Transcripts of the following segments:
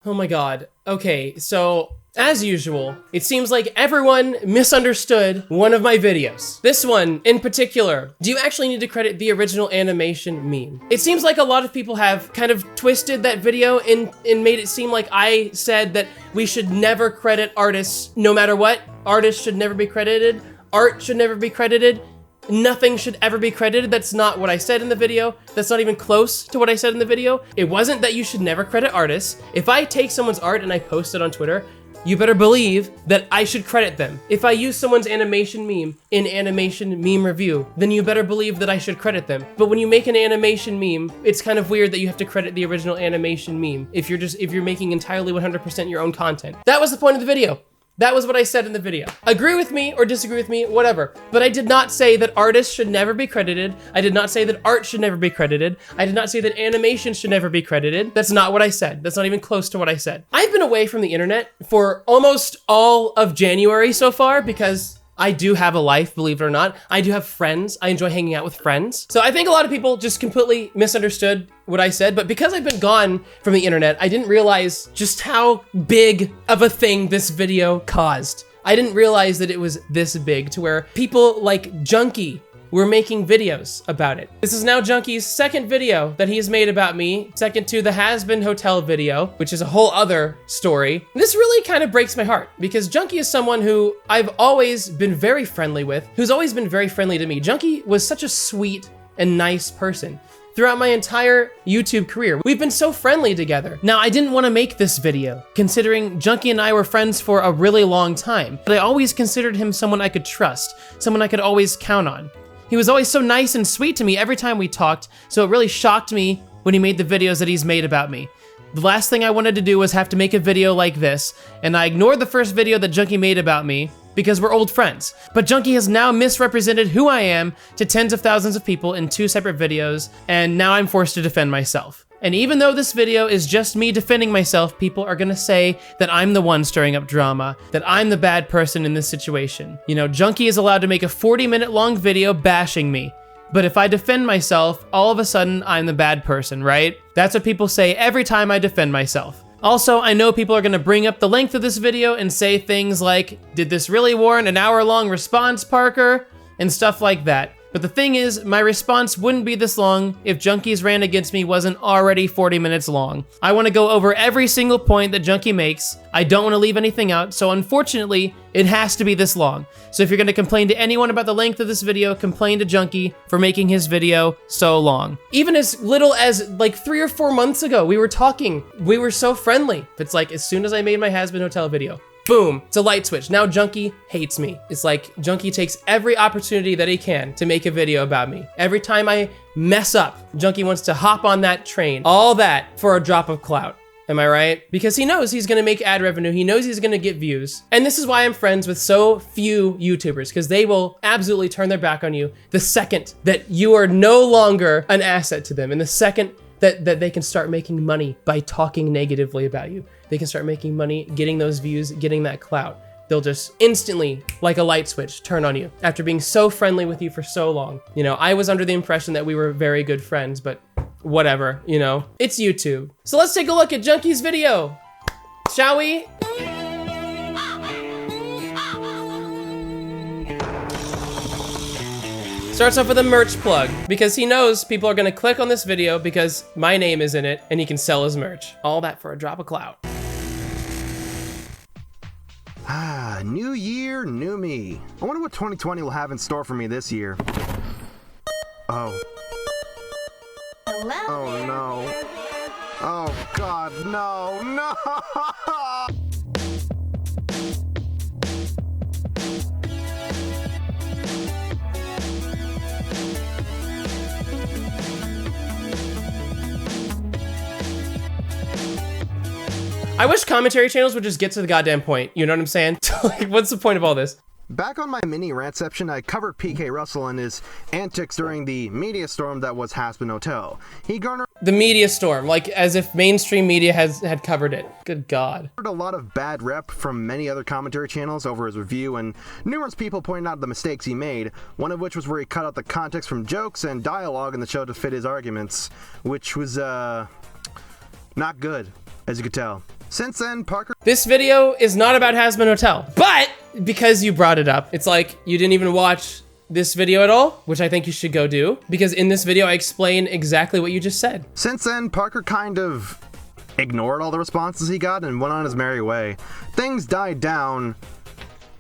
Oh my god. Okay, so as usual, it seems like everyone misunderstood one of my videos. This one in particular. Do you actually need to credit the original animation meme? It seems like a lot of people have kind of twisted that video and made it seem like I said that we should never credit artists no matter what. Artists should never be credited. Art should never be credited. Nothing should ever be credited. That's not what I said in the video. That's not even close to what I said in the video. It wasn't that you should never credit artists. If I take someone's art and I post it on Twitter, you better believe that I should credit them. If I use someone's animation meme in animation meme review, then you better believe that I should credit them. But when you make an animation meme, it's kind of weird that you have to credit the original animation meme if you're making entirely 100% your own content. That was the point of the video. That was what I said in the video. Agree with me or disagree with me, whatever. But I did not say that artists should never be credited. I did not say that art should never be credited. I did not say that animation should never be credited. That's not what I said. That's not even close to what I said. I've been away from the internet for almost all of January so far because I do have a life, believe it or not. I do have friends. I enjoy hanging out with friends. So I think a lot of people just completely misunderstood what I said, but because I've been gone from the internet, I didn't realize just how big of a thing this video caused. I didn't realize that it was this big to where people like Junkie were making videos about it. This is now Junkie's second video that he has made about me, second to the Has Been Hotel video, which is a whole other story. This really kind of breaks my heart because Junkie is someone who I've always been very friendly with, who's always been very friendly to me. Junkie was such a sweet and nice person. Throughout my entire YouTube career, we've been so friendly together. Now, I didn't want to make this video, considering Junkie and I were friends for a really long time, but I always considered him someone I could trust, someone I could always count on. He was always so nice and sweet to me every time we talked, so it really shocked me when he made the videos that he's made about me. The last thing I wanted to do was have to make a video like this, and I ignored the first video that Junkie made about me because we're old friends. But Junkie has now misrepresented who I am to tens of thousands of people in 2 separate videos, and now I'm forced to defend myself. And even though this video is just me defending myself, people are gonna say that I'm the one stirring up drama, that I'm the bad person in this situation. You know, Junkie is allowed to make a 40-minute long video bashing me. But if I defend myself, all of a sudden I'm the bad person, right? That's what people say every time I defend myself. Also, I know people are gonna bring up the length of this video and say things like, did this really warrant an hour-long response, Parker? And stuff like that. But the thing is, my response wouldn't be this long if Junkie's rant against me wasn't already 40 minutes long. I want to go over every single point that Junkie makes. I don't want to leave anything out, so unfortunately, it has to be this long. So if you're going to complain to anyone about the length of this video, complain to Junkie for making his video so long. Even as little as like 3 or 4 months ago, we were talking. We were so friendly. It's like as soon as I made my Has Been Hotel video, boom, it's a light switch. Now Junkie hates me. It's like Junkie takes every opportunity that he can to make a video about me. Every time I mess up, Junkie wants to hop on that train. All that for a drop of clout. Am I right? Because he knows he's gonna make ad revenue. He knows he's gonna get views. And this is why I'm friends with so few YouTubers, because they will absolutely turn their back on you the second that you are no longer an asset to them, and the second that they can start making money by talking negatively about you. They can start making money, getting those views, getting that clout. They'll just instantly, like a light switch, turn on you after being so friendly with you for so long. You know, I was under the impression that we were very good friends, but whatever, you know, it's YouTube. So let's take a look at Junkie's video, shall we? Starts off with a merch plug because he knows people are gonna click on this video because my name is in it and he can sell his merch. All that for a drop of clout. New year, new me. I wonder what 2020 will have in store for me this year. Oh. Hello Oh there. no. Oh God, no, no! I wish commentary channels would just get to the goddamn point. You know what I'm saying? Like, what's the point of all this? Back on my mini rantception, I covered Pkrussl and his antics during the media storm that was Has Been Hotel. He garnered The media storm, like as if mainstream media had covered it. Good God. a lot of bad rep from many other commentary channels over his review, and numerous people pointed out the mistakes he made, one of which was where he cut out the context from jokes and dialogue in the show to fit his arguments, which was, not good, as you could tell. Since then, Parker... This video is not about Hazbin Hotel, but because you brought it up, it's like you didn't even watch this video at all, which I think you should go do, because in this video I explain exactly what you just said. Since then, Parker kind of ignored all the responses he got and went on his merry way. Things died down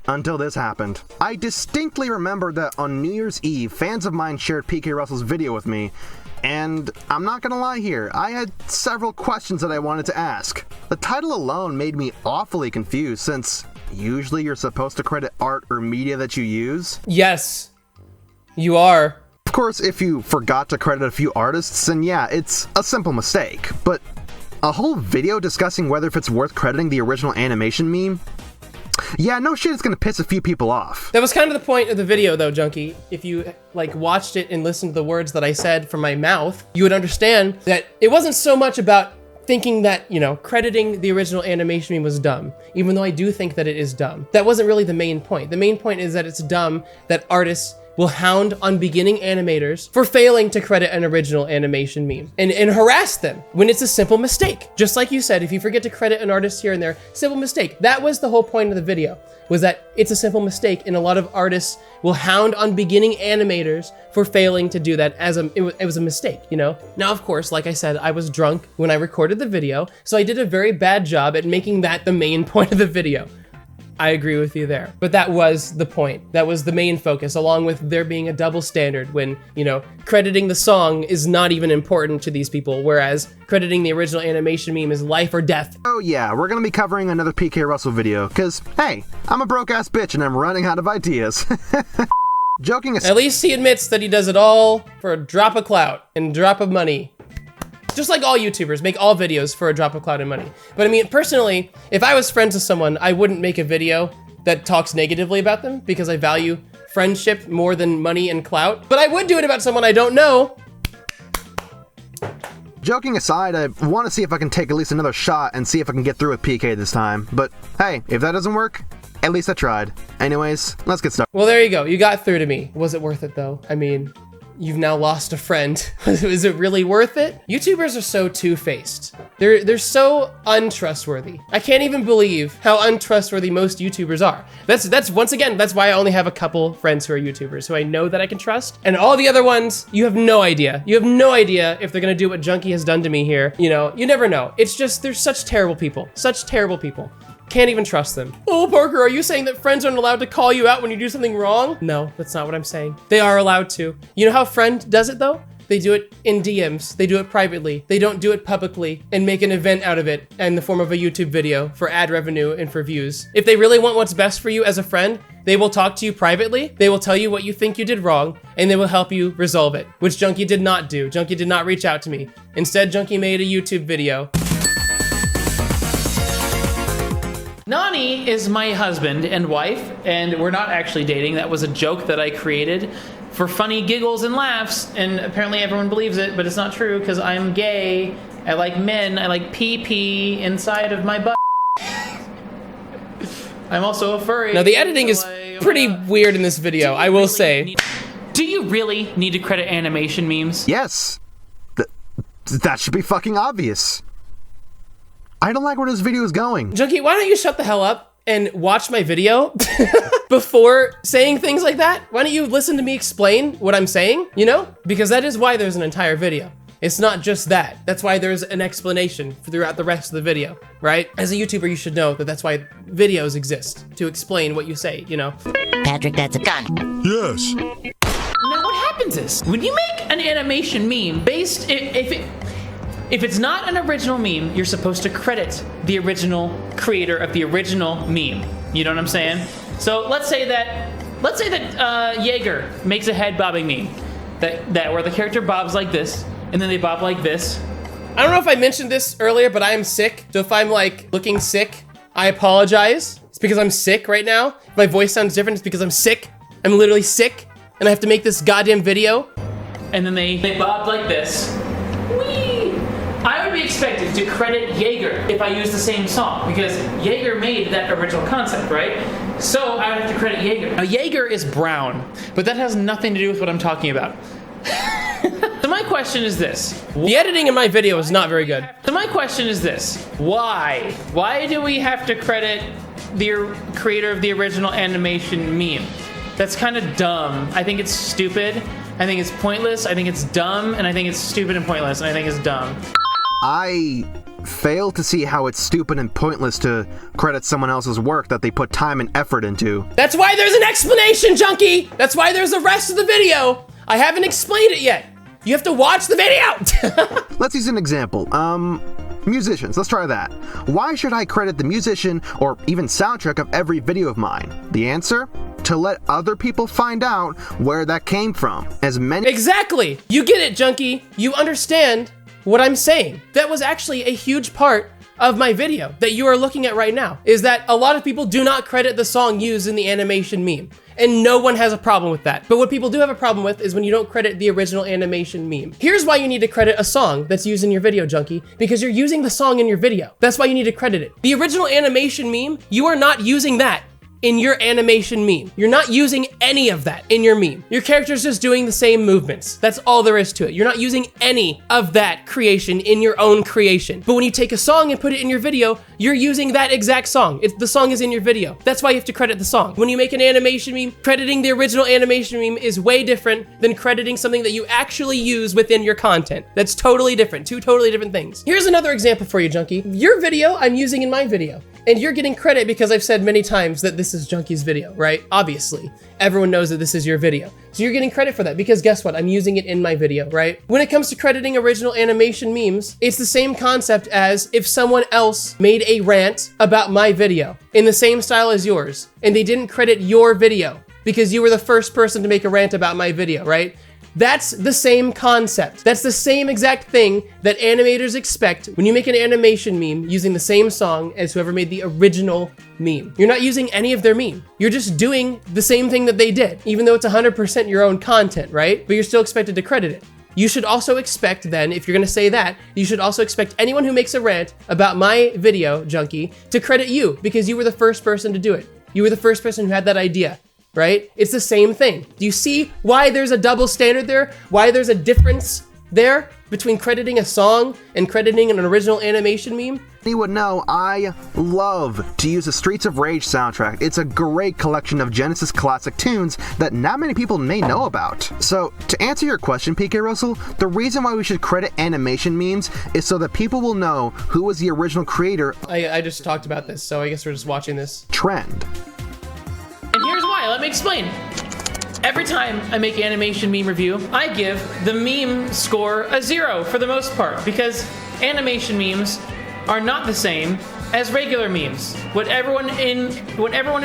until this happened. I distinctly remember that on New Year's Eve, fans of mine shared Pkrussl's video with me, and I'm not gonna lie here, I had several questions that I wanted to ask. The title alone made me awfully confused, since usually you're supposed to credit art or media that you use. Yes, you are. Of course, if you forgot to credit a few artists, then yeah, it's a simple mistake, but a whole video discussing whether if it's worth crediting the original animation meme? Yeah, no shit, it's gonna piss a few people off. That was kind of the point of the video though, Junkie. If you like watched it and listened to the words that I said from my mouth, you would understand that it wasn't so much about thinking that, you know, crediting the original animation meme was dumb, even though I do think that it is dumb. That wasn't really the main point. The main point is that it's dumb that artists will hound on beginning animators for failing to credit an original animation meme and harass them when it's a simple mistake. Just like you said, if you forget to credit an artist here and there, simple mistake. That was the whole point of the video, was that it's a simple mistake, and a lot of artists will hound on beginning animators for failing to do that as it was a mistake, you know? Now, of course, like I said, I was drunk when I recorded the video, so I did a very bad job at making that the main point of the video. I agree with you there. But that was the point. That was the main focus, along with there being a double standard when, you know, crediting the song is not even important to these people, whereas crediting the original animation meme is life or death. Oh yeah, we're gonna be covering another Pkrussl video, cause, hey, I'm a broke-ass bitch and I'm running out of ideas. Joking aside. At least he admits that he does it all for a drop of clout and drop of money. Just like all YouTubers, make all videos for a drop of clout and money. But I mean, personally, if I was friends with someone, I wouldn't make a video that talks negatively about them because I value friendship more than money and clout. But I would do it about someone I don't know. Joking aside, I want to see if I can take at least another shot and see if I can get through with PK this time. But hey, if that doesn't work, at least I tried. Anyways, let's get started. Well, there you go. You got through to me. Was it worth it though? I mean, you've now lost a friend. Is it really worth it? YouTubers are so two-faced. They're so untrustworthy. I can't even believe how untrustworthy most YouTubers are. That's once again, that's why I only have a couple friends who are YouTubers who I know that I can trust. And all the other ones, you have no idea. You have no idea if they're gonna do what Junkie has done to me here. You know, you never know. It's just, they're such terrible people. Such terrible people. Can't even trust them. Oh, Parker, are you saying that friends aren't allowed to call you out when you do something wrong? No, that's not what I'm saying. They are allowed to. You know how Friend does it though? They do it in DMs. They do it privately. They don't do it publicly and make an event out of it in the form of a YouTube video for ad revenue and for views. If they really want what's best for you as a friend, they will talk to you privately. They will tell you what you think you did wrong, and they will help you resolve it, which Junkie did not do. Junkie did not reach out to me. Instead, Junkie made a YouTube video. Nani is my husband and wife, and we're not actually dating. That was a joke that I created for funny giggles and laughs, and apparently everyone believes it, but it's not true because I'm gay. I like men. I like pee-pee inside of my butt. I'm also a furry. Now the editing is pretty weird in this video, I will say. Do you really need to credit animation memes? Yes. That should be fucking obvious. I don't like where this video is going. Junkie, why don't you shut the hell up and watch my video before saying things like that? Why don't you listen to me explain what I'm saying, you know? Because that is why there's an entire video. It's not just that. That's why there's an explanation throughout the rest of the video, right? As a YouTuber, you should know that that's why videos exist, to explain what you say, you know? Patrick, that's a gun. Yes. Now what happens is, when you make an animation meme based, if it's not an original meme, you're supposed to credit the original creator of the original meme. You know what I'm saying? So let's say that Jaeger makes a head bobbing meme, that where the character bobs like this, and then they bob like this. I don't know if I mentioned this earlier, but I am sick. So if I'm like looking sick, I apologize. It's because I'm sick right now. If my voice sounds different, it's because I'm sick. I'm literally sick, and I have to make this goddamn video. And then they bob like this. I would be expected to credit Jaeger if I use the same song, because Jaeger made that original concept, right? So I would have to credit Jaeger. Now Jaeger is brown, but that has nothing to do with what I'm talking about. So my question is this. The editing in my video is not very good. So my question is this. Why? Why do we have to credit the creator of the original animation meme? That's kind of dumb. I think it's stupid. I think it's pointless. I think it's dumb. And I think it's stupid and pointless. And I think it's dumb. I fail to see how it's stupid and pointless to credit someone else's work that they put time and effort into. That's why there's an explanation, Junkie! That's why there's the rest of the video! I haven't explained it yet! You have to watch the video! Let's use an example. Musicians, let's try that. Why should I credit the musician or even soundtrack of every video of mine? The answer? To let other people find out where that came from. As many— Exactly! You get it, Junkie! You understand what I'm saying. That was actually a huge part of my video that you are looking at right now, is that a lot of people do not credit the song used in the animation meme. And no one has a problem with that. But what people do have a problem with is when you don't credit the original animation meme. Here's why you need to credit a song that's used in your video, Junkie, because you're using the song in your video. That's why you need to credit it. The original animation meme, you are not using that in your animation meme. You're not using any of that in your meme. Your character's just doing the same movements. That's all there is to it. You're not using any of that creation in your own creation. But when you take a song and put it in your video, you're using that exact song. The song is in your video. That's why you have to credit the song. When you make an animation meme, crediting the original animation meme is way different than crediting something that you actually use within your content. That's totally different. Two totally different things. Here's another example for you, Junkie. Your video, I'm using in my video. And you're getting credit because I've said many times that this is Junkie's video, right? Obviously, everyone knows that this is your video. So you're getting credit for that because guess what? I'm using it in my video, right? When it comes to crediting original animation memes, it's the same concept as if someone else made a rant about my video in the same style as yours, and they didn't credit your video because you were the first person to make a rant about my video, right? That's the same concept. That's the same exact thing that animators expect when you make an animation meme using the same song as whoever made the original meme. You're not using any of their meme. You're just doing the same thing that they did, even though it's 100% your own content, right? But you're still expected to credit it. You should also expect then, if you're gonna say that, you should also expect anyone who makes a rant about my video, Junkie, to credit you because you were the first person to do it. You were the first person who had that idea. Right? It's the same thing. Do you see why there's a double standard there? Why there's a difference there between crediting a song and crediting an original animation meme? You would know I love to use the Streets of Rage soundtrack. It's a great collection of Genesis classic tunes that not many people may know about. So, to answer your question, Pkrussl, the reason why we should credit animation memes is so that people will know who was the original creator. I just talked about this, so I guess we're just watching this. Trend. And here's why, let me explain. Every time I make an animation meme review, I give the meme score a 0 for the most part, because animation memes are not the same as regular memes. What everyone in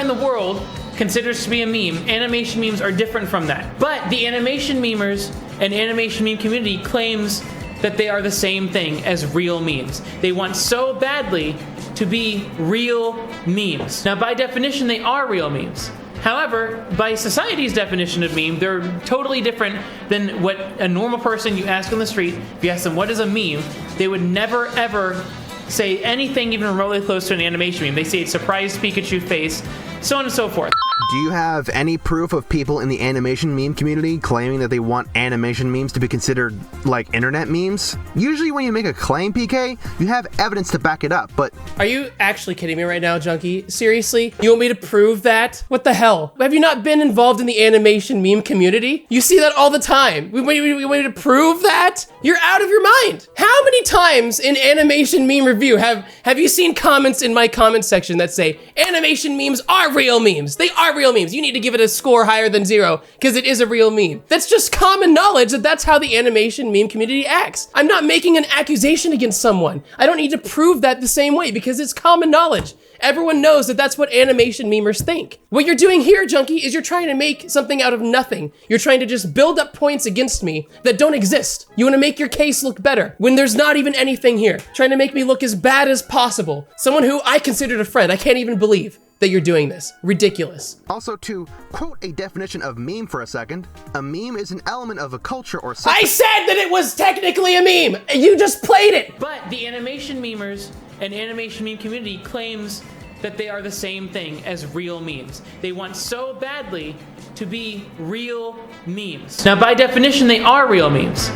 the world considers to be a meme, animation memes are different from that. But the animation memers and animation meme community claims that they are the same thing as real memes. They want so badly to be real memes. Now, by definition, they are real memes. However, by society's definition of meme, they're totally different than what a normal person you ask on the street. If you ask them what is a meme, they would never ever say anything even remotely close to an animation meme. They say it's surprised Pikachu face, so on and so forth. Do you have any proof of people in the animation meme community claiming that they want animation memes to be considered like internet memes? Usually when you make a claim, PK, you have evidence to back it up, but— Are you actually kidding me right now, Junkie? Seriously? You want me to prove that? What the hell? Have you not been involved in the animation meme community? You see that all the time. We want you to prove that? You're out of your mind. How many times in animation meme review have you seen comments in my comment section that say, animation memes are real memes? They are real memes. You need to give it a score higher than 0 because it is a real meme. That's just common knowledge that that's how the animation meme community acts. I'm not making an accusation against someone. I don't need to prove that the same way because it's common knowledge. Everyone knows that that's what animation memers think. What you're doing here, Junkie, is you're trying to make something out of nothing. You're trying to just build up points against me that don't exist. You want to make your case look better when there's not even anything here. Trying to make me look as bad as possible. Someone who I considered a friend. I can't even believe that you're doing this. Ridiculous. Also, to quote a definition of meme for a second, a meme is an element of a culture or— I said that it was technically a meme! You just played it! But the animation memers and animation meme community claims that they are the same thing as real memes. They want so badly to be real memes. Now, by definition, they are real memes.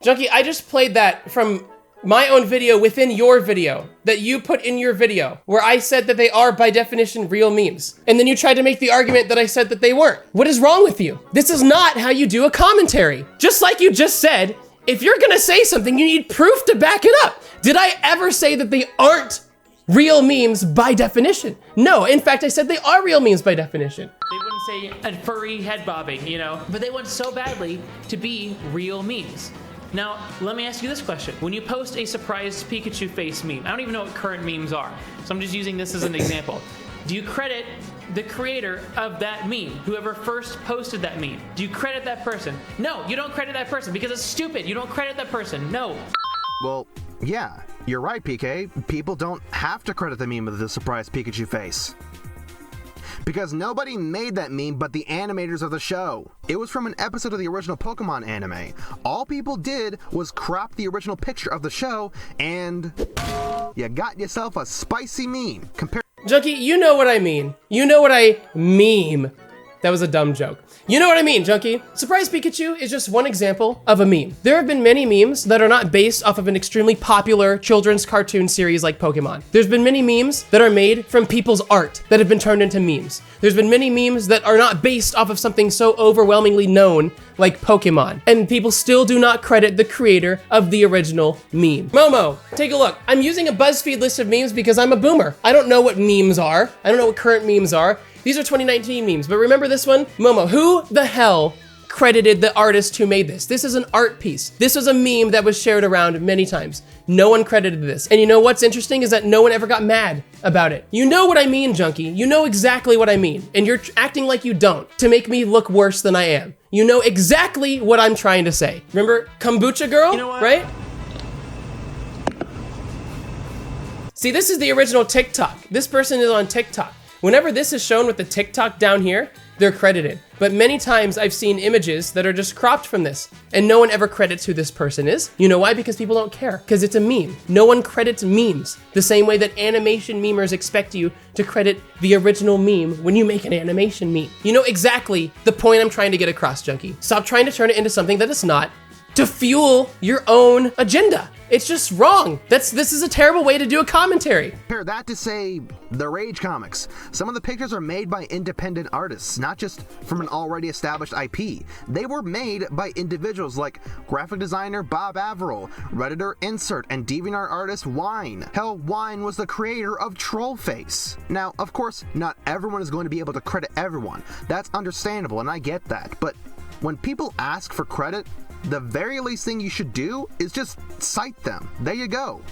Junkie, I just played that from my own video within your video that you put in your video where I said that they are by definition real memes. And then you tried to make the argument that I said that they weren't. What is wrong with you? This is not how you do a commentary. Just like you just said, if you're gonna say something, you need proof to back it up. Did I ever say that they aren't real memes by definition? No, in fact, I said they are real memes by definition. They wouldn't say a furry head bobbing, you know, but they want so badly to be real memes. Now, let me ask you this question. When you post a surprised Pikachu face meme, I don't even know what current memes are, so I'm just using this as an example. Do you credit the creator of that meme, whoever first posted that meme? Do you credit that person? No, you don't credit that person because it's stupid. You don't credit that person, no. Well, yeah, you're right, PK. People don't have to credit the meme of the surprised Pikachu face. Because nobody made that meme but the animators of the show. It was from an episode of the original Pokemon anime. All people did was crop the original picture of the show and you got yourself a spicy meme. Junkie, you know what I mean. You know what I meme. That was a dumb joke. You know what I mean, Junkie. Surprise Pikachu is just one example of a meme. There have been many memes that are not based off of an extremely popular children's cartoon series like Pokemon. There's been many memes that are made from people's art that have been turned into memes. There's been many memes that are not based off of something so overwhelmingly known like Pokemon. And people still do not credit the creator of the original meme. Momo, take a look. I'm using a BuzzFeed list of memes because I'm a boomer. I don't know what memes are. I don't know what current memes are. These are 2019 memes, but remember this one? Momo, who the hell credited the artist who made this? This is an art piece. This was a meme that was shared around many times. No one credited this. And you know what's interesting is that no one ever got mad about it. You know what I mean, Junkie. You know exactly what I mean. And you're acting like you don't to make me look worse than I am. You know exactly what I'm trying to say. Remember Kombucha Girl, You know what? right? See, this is the original TikTok. This person is on TikTok. Whenever this is shown with the TikTok down here, they're credited. But many times I've seen images that are just cropped from this and no one ever credits who this person is. You know why? Because people don't care, because it's a meme. No one credits memes the same way that animation memers expect you to credit the original meme when you make an animation meme. You know exactly the point I'm trying to get across, Junkie. Stop trying to turn it into something that it's not to fuel your own agenda. It's just wrong. This is a terrible way to do a commentary. Compare that to, say, the Rage comics. Some of the pictures are made by independent artists, not just from an already established IP. They were made by individuals like graphic designer Bob Averill, Redditor Insert, and DeviantArt artist Wine. Hell, Wine was the creator of Trollface. Now, of course, not everyone is going to be able to credit everyone. That's understandable, and I get that. But when people ask for credit, the very least thing you should do is just cite them. There you go.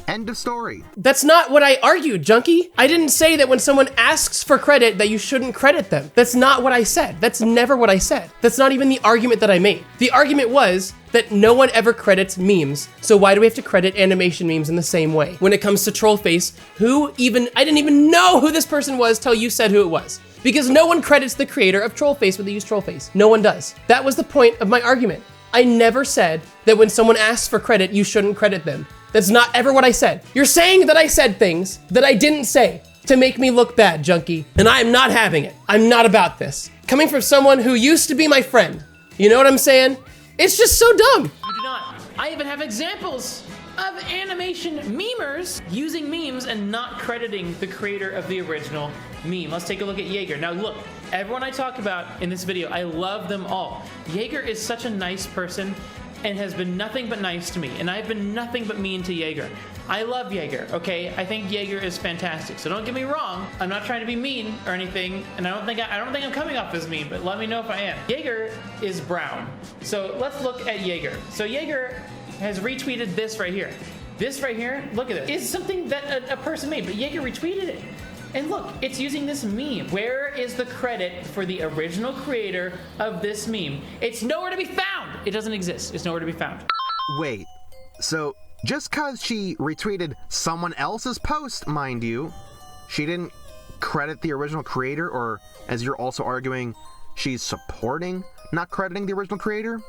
End of story. That's not what I argued, Junkie. I didn't say that when someone asks for credit that you shouldn't credit them. That's not what I said. That's never what I said. That's not even the argument that I made. The argument was that no one ever credits memes, so why do we have to credit animation memes in the same way? When it comes to Trollface, I didn't even know who this person was till you said who it was. Because no one credits the creator of Trollface when they use Trollface. No one does. That was the point of my argument. I never said that when someone asks for credit, you shouldn't credit them. That's not ever what I said. You're saying that I said things that I didn't say to make me look bad, Junkie. And I am not having it. I'm not about this. Coming from someone who used to be my friend. You know what I'm saying? It's just so dumb. You do not. I even have examples of animation memers using memes and not crediting the creator of the original meme. Let's take a look at Jaeger. Now look, everyone I talk about in this video, I love them all. Jaeger is such a nice person and has been nothing but nice to me, and I've been nothing but mean to Jaeger. I love Jaeger, okay? I think Jaeger is fantastic, so don't get me wrong. I'm not trying to be mean or anything, and I don't think I'm coming off as mean, but let me know if I am. Jaeger is brown, so let's look at Jaeger. So Jaeger has retweeted this right here. This right here, look at it, is something that a person made, but Jaeger retweeted it. And look, it's using this meme. Where is the credit for the original creator of this meme? It's nowhere to be found. It doesn't exist. It's nowhere to be found. Wait, so just cause she retweeted someone else's post, mind you, she didn't credit the original creator, or as you're also arguing, she's supporting not crediting the original creator?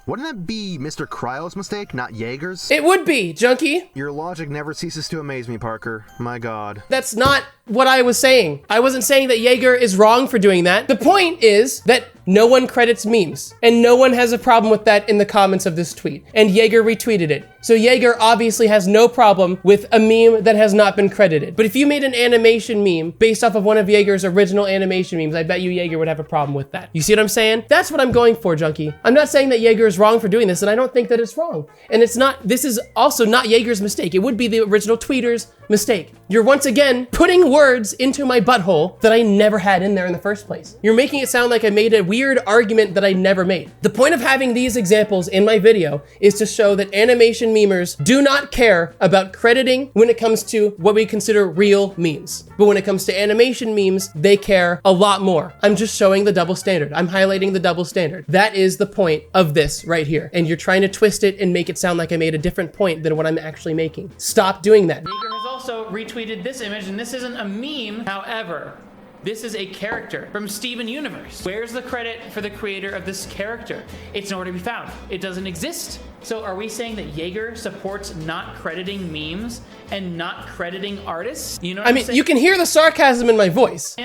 Wouldn't that be Mr. Kryl's mistake, not Jaeger's? It would be, Junkie. Your logic never ceases to amaze me, Parker. My God. That's not what I was saying. I wasn't saying that Jaeger is wrong for doing that. The point is that no one credits memes, and no one has a problem with that in the comments of this tweet. And Jaeger retweeted it. So Jaeger obviously has no problem with a meme that has not been credited. But if you made an animation meme based off of one of Jaeger's original animation memes, I bet you Jaeger would have a problem with that. You see what I'm saying? That's what I'm going for, Junkie. I'm not saying that Jaeger is wrong for doing this, and I don't think that it's wrong. And it's not, this is also not Jaeger's mistake. It would be the original tweeter's mistake. You're once again putting words into my butthole that I never had in there in the first place. You're making it sound like I made a weird argument that I never made. The point of having these examples in my video is to show that animation memers do not care about crediting when it comes to what we consider real memes. But when it comes to animation memes, they care a lot more. I'm just showing the double standard. I'm highlighting the double standard. That is the point of this right here. And you're trying to twist it and make it sound like I made a different point than what I'm actually making. Stop doing that. Jaeger has also retweeted this image, and this isn't a meme, however. This is a character from Steven Universe. Where's the credit for the creator of this character? It's nowhere to be found. It doesn't exist. So are we saying that Jaeger supports not crediting memes and not crediting artists? You know what I'm saying? You can hear the sarcasm in my voice.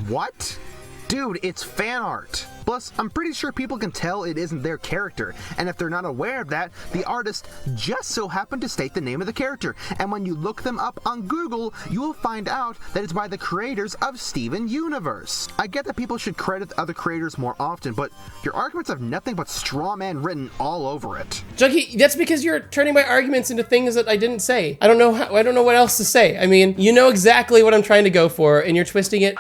What? Dude, it's fan art. Plus, I'm pretty sure people can tell it isn't their character, and if they're not aware of that, the artist just so happened to state the name of the character, and when you look them up on Google, you will find out that it's by the creators of Steven Universe. I get that people should credit other creators more often, but your arguments have nothing but straw man written all over it. Junkie, that's because you're turning my arguments into things that I didn't say. I don't know what else to say. I mean, you know exactly what I'm trying to go for, and you're twisting it.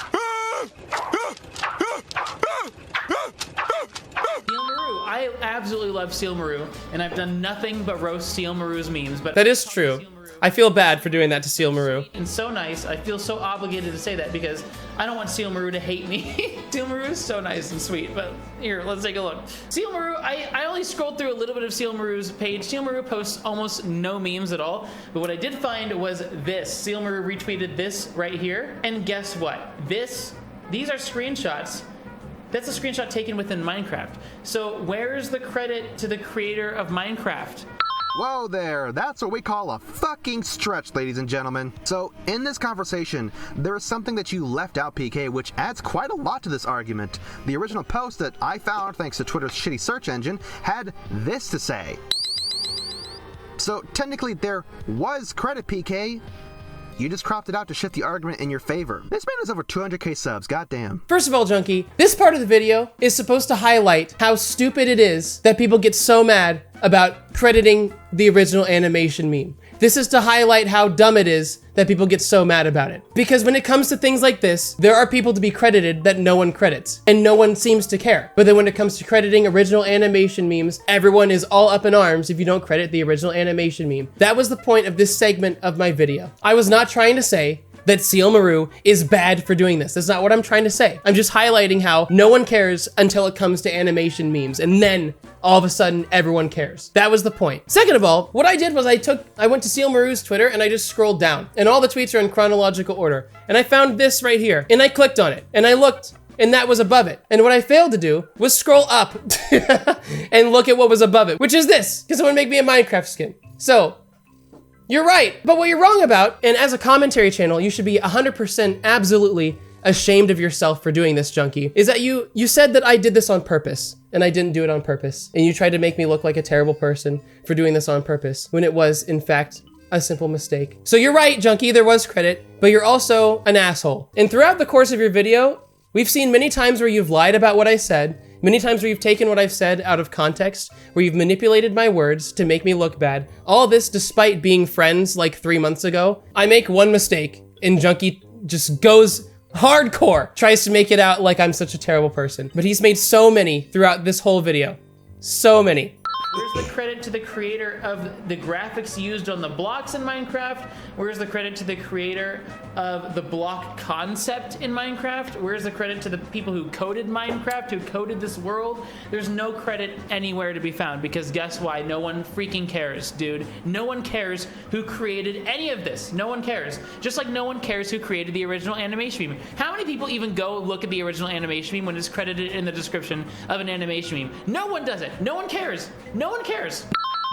I absolutely love Seal Maru, and I've done nothing but roast Seal Maru's memes. But that is true. I feel bad for doing that to Seal Maru. And so nice. I feel so obligated to say that because I don't want Seal Maru to hate me. Seal Maru is so nice and sweet. But here, let's take a look. Seal Maru, I only scrolled through a little bit of Seal Maru's page. Seal Maru posts almost no memes at all. But what I did find was this. Seal Maru retweeted this right here. And guess what? These are screenshots. That's a screenshot taken within Minecraft. So where's the credit to the creator of Minecraft? Whoa there, that's what we call a fucking stretch, ladies and gentlemen. So, in this conversation, there is something that you left out, PK, which adds quite a lot to this argument. The original post that I found, thanks to Twitter's shitty search engine, had this to say. So, technically, there was credit, PK. You just cropped it out to shift the argument in your favor. This man has over 200k subs, goddamn. First of all, Junkie, this part of the video is supposed to highlight how stupid it is that people get so mad about crediting the original animation meme. This is to highlight how dumb it is that people get so mad about it. Because when it comes to things like this, there are people to be credited that no one credits, and no one seems to care. But then when it comes to crediting original animation memes, everyone is all up in arms if you don't credit the original animation meme. That was the point of this segment of my video. I was not trying to say that Seal Maru is bad for doing this. That's not what I'm trying to say. I'm just highlighting how no one cares until it comes to animation memes, and then all of a sudden everyone cares. That was the point. Second of all, what I did was I went to Seal Maru's Twitter and I just scrolled down, and all the tweets are in chronological order. And I found this right here, and I clicked on it, and I looked, and that was above it. And what I failed to do was scroll up and look at what was above it, which is this. Can someone make me a Minecraft skin? So, you're right, but what you're wrong about, and as a commentary channel, you should be 100% absolutely ashamed of yourself for doing this, Junkie, is that you said that I did this on purpose, and I didn't do it on purpose. And you tried to make me look like a terrible person for doing this on purpose, when it was, in fact, a simple mistake. So you're right, Junkie, there was credit, but you're also an asshole. And throughout the course of your video, we've seen many times where you've lied about what I said, many times where you've taken what I've said out of context, where you've manipulated my words to make me look bad. All this despite being friends like 3 months ago. I make one mistake and Junkie just goes hardcore, tries to make it out like I'm such a terrible person. But he's made so many throughout this whole video. So many. Where's the credit to the creator of the graphics used on the blocks in Minecraft? Where's the credit to the creator of the block concept in Minecraft? Where's the credit to the people who coded Minecraft, who coded this world? There's no credit anywhere to be found, because guess why? No one freaking cares, dude. No one cares who created any of this. No one cares. Just like no one cares who created the original animation meme. How many people even go look at the original animation meme when it's credited in the description of an animation meme? No one does it. No one cares. No one cares.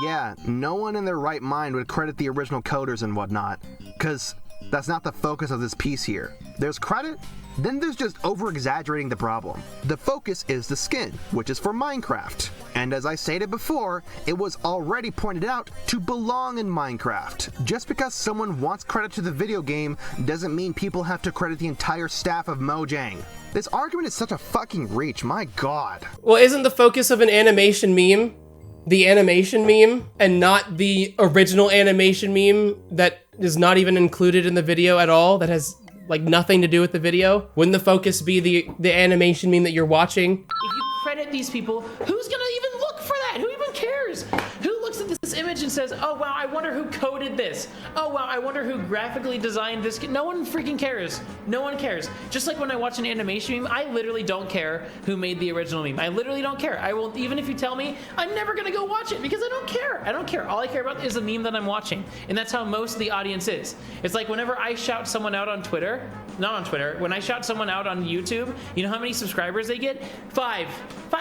Yeah, no one in their right mind would credit the original coders and whatnot. Because That's not the focus of this piece here. There's credit, then there's just over-exaggerating the problem. The focus is the skin, which is for Minecraft. And as I stated before, it was already pointed out to belong in Minecraft. Just because someone wants credit to the video game doesn't mean people have to credit the entire staff of Mojang. This argument is such a fucking reach, my god. Well, isn't the focus of an animation meme the animation meme and not the original animation meme that is not even included in the video at all, that has like nothing to do with the video? Wouldn't the focus be the animation meme that you're watching? If you credit these people, who's gonna even look for that? Who even cares? Who looks at this image and says, oh wow, I wonder who coded this. Oh wow, I wonder who graphically designed this. No one freaking cares. No one cares. Just like when I watch an animation meme, I literally don't care who made the original meme. I literally don't care. I will, even if you tell me, I'm never gonna go watch it because I don't care. I don't care. All I care about is the meme that I'm watching. And that's how most of the audience is. It's like whenever I shout someone out on Twitter, not on Twitter, when I shout someone out on YouTube, you know how many subscribers they get? 5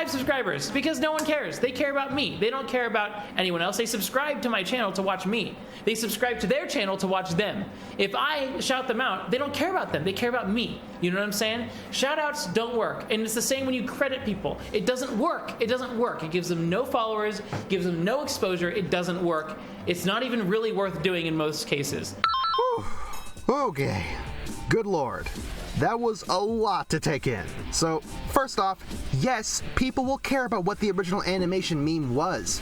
subscribers, because no one cares. They care about me. They don't care about anyone else. They subscribe to my channel to watch me. They subscribe to their channel to watch them. If I shout them out, they don't care about them. They care about me. You know what I'm saying? Shout outs don't work. And it's the same when you credit people. It doesn't work. It doesn't work. It gives them no followers, gives them no exposure. It doesn't work. It's not even really worth doing in most cases. Whew. Okay. Good lord. That was a lot to take in. So, first off, yes, people will care about what the original animation meme was.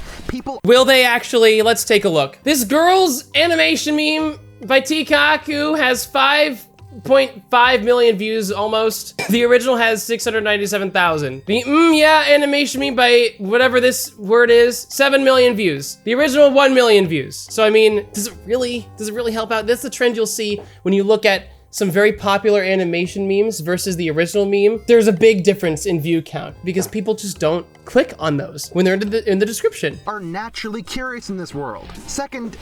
Will they actually? Let's take a look. This girl's animation meme by Tkaku has 5.5 million views almost. The original has 697,000. The yeah animation meme by whatever this word is, 7 million views. The original 1 million views. So I mean, does it really help out? That's the trend you'll see when you look at some very popular animation memes versus the original meme. There's a big difference in view count because people just don't click on those when they're in the description. Are naturally curious in this world. Second,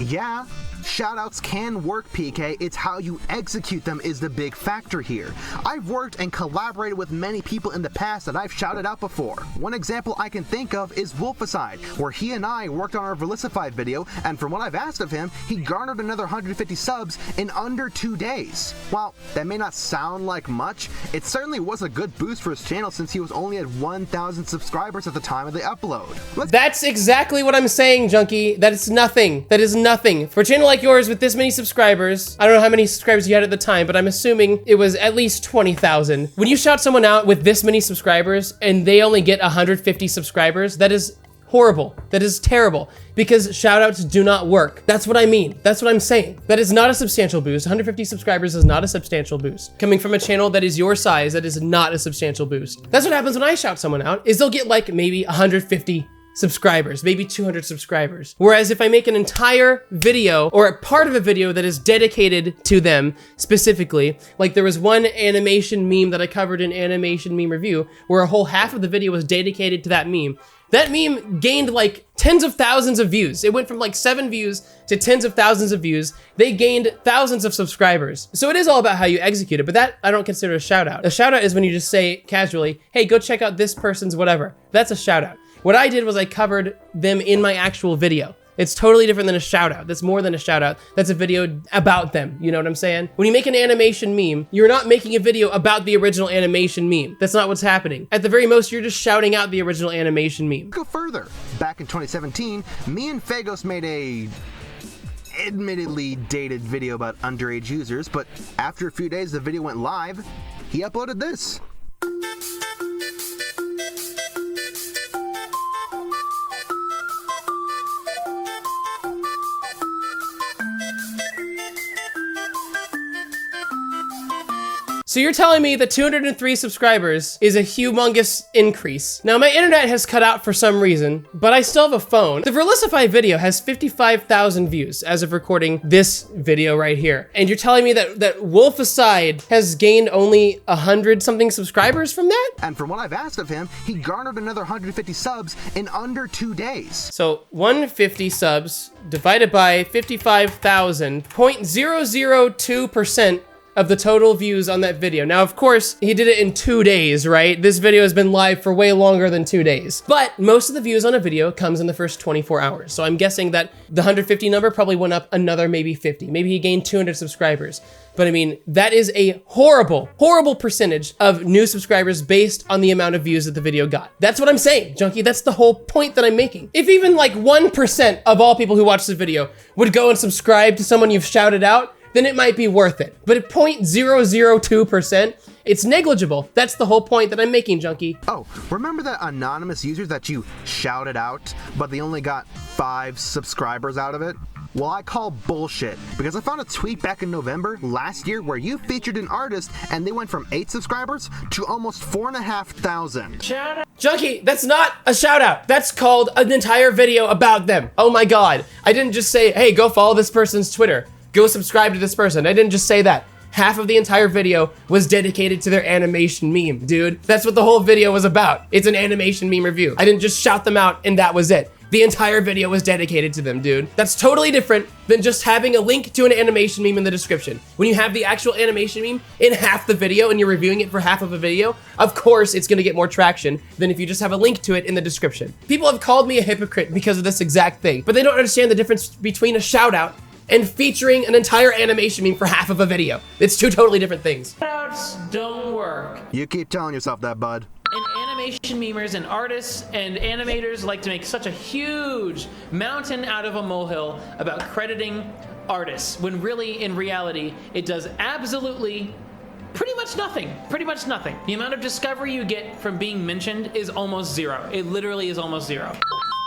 yeah, shoutouts can work, PK. It's how you execute them is the big factor here. I've worked and collaborated with many people in the past that I've shouted out before. One example I can think of is Wolficide, where he and I worked on our Velicify video, and from what I've asked of him, he garnered another 150 subs in under 2 days. While that may not sound like much, it certainly was a good boost for his channel since he was only at 1,000 subscribers at the time of the upload. That's exactly what I'm saying, Junkie. That is nothing. That is nothing. For a channel like yours with this many subscribers, I don't know how many subscribers you had at the time, but I'm assuming it was at least 20,000. When you shout someone out with this many subscribers and they only get 150 subscribers, that is horrible. That is terrible because shoutouts do not work. That's what I mean. That's what I'm saying. That is not a substantial boost. 150 subscribers is not a substantial boost. Coming from a channel that is your size, that is not a substantial boost. That's what happens when I shout someone out, is they'll get like maybe 150 subscribers, maybe 200 subscribers. Whereas if I make an entire video or a part of a video that is dedicated to them specifically, like there was one animation meme that I covered in Animation Meme Review where a whole half of the video was dedicated to that meme. That meme gained like tens of thousands of views. It went from like 7 views to tens of thousands of views. They gained thousands of subscribers. So it is all about how you execute it, but that I don't consider a shout out. A shout out is when you just say casually, hey, go check out this person's whatever. That's a shout out. What I did was I covered them in my actual video. It's totally different than a shout out. That's more than a shout out. That's a video about them. You know what I'm saying? When you make an animation meme, you're not making a video about the original animation meme. That's not what's happening. At the very most, you're just shouting out the original animation meme. Go further. Back in 2017, me and Fagos made a admittedly dated video about underage users, but after a few days the video went live, he uploaded this. So you're telling me that 203 subscribers is a humongous increase. Now my internet has cut out for some reason, but I still have a phone. The Velicify video has 55,000 views as of recording this video right here. And you're telling me that Wolficide has gained only 100 something subscribers from that? And from what I've asked of him, he garnered another 150 subs in under 2 days. So 150 subs divided by 55,000, 0.002% of the total views on that video. Now, of course, he did it in 2 days, right? This video has been live for way longer than 2 days. But most of the views on a video comes in the first 24 hours. So I'm guessing that the 150 number probably went up another maybe 50. Maybe he gained 200 subscribers. But I mean, that is a horrible, horrible percentage of new subscribers based on the amount of views that the video got. That's what I'm saying, Junkie. That's the whole point that I'm making. If even like 1% of all people who watch the video would go and subscribe to someone you've shouted out, then it might be worth it. But at 0.002%, it's negligible. That's the whole point that I'm making, Junkie. Oh, remember that anonymous user that you shouted out, but they only got 5 subscribers out of it? Well, I call bullshit, because I found a tweet back in November last year where you featured an artist and they went from 8 subscribers to almost 4,500. Junkie, that's not a shout out. That's called an entire video about them. Oh my God. I didn't just say, hey, go follow this person's Twitter. Go subscribe to this person. I didn't just say that. Half of the entire video was dedicated to their animation meme, dude. That's what the whole video was about. It's an animation meme review. I didn't just shout them out and that was it. The entire video was dedicated to them, dude. That's totally different than just having a link to an animation meme in the description. When you have the actual animation meme in half the video and you're reviewing it for half of a video, of course it's gonna get more traction than if you just have a link to it in the description. People have called me a hypocrite because of this exact thing, but they don't understand the difference between a shout out and featuring an entire animation meme for half of a video. It's two totally different things. Shoutouts don't work. You keep telling yourself that, bud. And animation memers and artists and animators like to make such a huge mountain out of a molehill about crediting artists, when really, in reality, it does absolutely pretty much nothing. Pretty much nothing. The amount of discovery you get from being mentioned is almost zero. It literally is almost zero.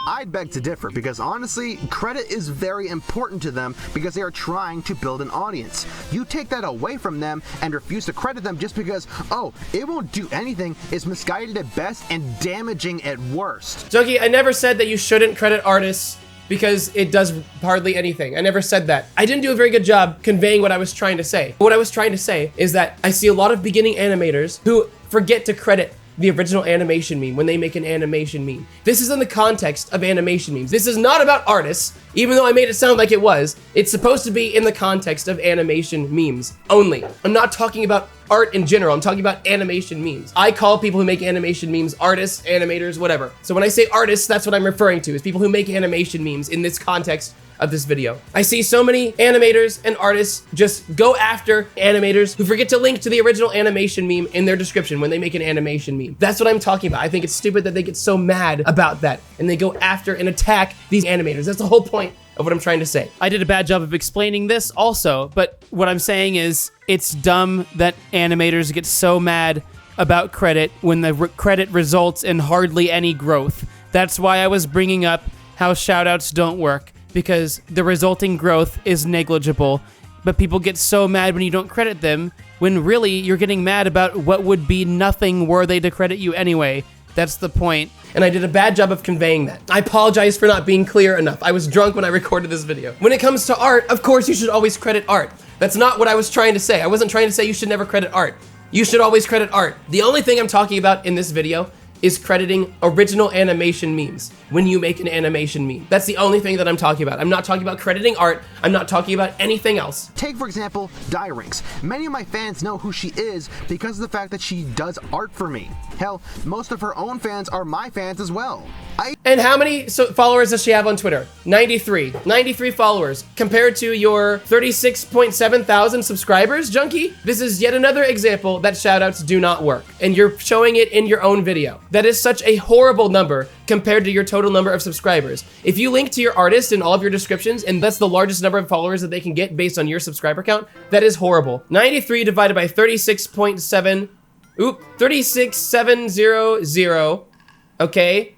I'd beg to differ, because honestly, credit is very important to them because they are trying to build an audience. You take that away from them and refuse to credit them just because, oh, it won't do anything, is misguided at best and damaging at worst. Junkie, I never said that you shouldn't credit artists because it does hardly anything. I never said that. I didn't do a very good job conveying what I was trying to say. What I was trying to say is that I see a lot of beginning animators who forget to credit the original animation meme when they make an animation meme. This is in the context of animation memes. This is not about artists, even though I made it sound like it was. It's supposed to be in the context of animation memes only. I'm not talking about art in general. I'm talking about animation memes. I call people who make animation memes artists, animators, whatever. So when I say artists, that's what I'm referring to, is people who make animation memes in this context of this video. I see so many animators and artists just go after animators who forget to link to the original animation meme in their description when they make an animation meme. That's what I'm talking about. I think it's stupid that they get so mad about that and they go after and attack these animators. That's the whole point of what I'm trying to say. I did a bad job of explaining this also, but what I'm saying is it's dumb that animators get so mad about credit when the credit results in hardly any growth. That's why I was bringing up how shoutouts don't work, because the resulting growth is negligible, but people get so mad when you don't credit them, when really you're getting mad about what would be nothing were they to credit you anyway. That's the point. And I did a bad job of conveying that. I apologize for not being clear enough. I was drunk when I recorded this video. When it comes to art, of course you should always credit art. That's not what I was trying to say. I wasn't trying to say you should never credit art. You should always credit art. The only thing I'm talking about in this video is crediting original animation memes when you make an animation meme. That's the only thing that I'm talking about. I'm not talking about crediting art. I'm not talking about anything else. Take, for example, Dyrinx. Many of my fans know who she is because of the fact that she does art for me. Hell, most of her own fans are my fans as well. And how many followers does she have on Twitter? 93. 93 followers compared to your 36.7 thousand subscribers, Junkie? This is yet another example that shoutouts do not work. And you're showing it in your own video. That is such a horrible number compared to your total number of subscribers. If you link to your artist in all of your descriptions, and that's the largest number of followers that they can get based on your subscriber count, that is horrible. 93 divided by 36,700, okay,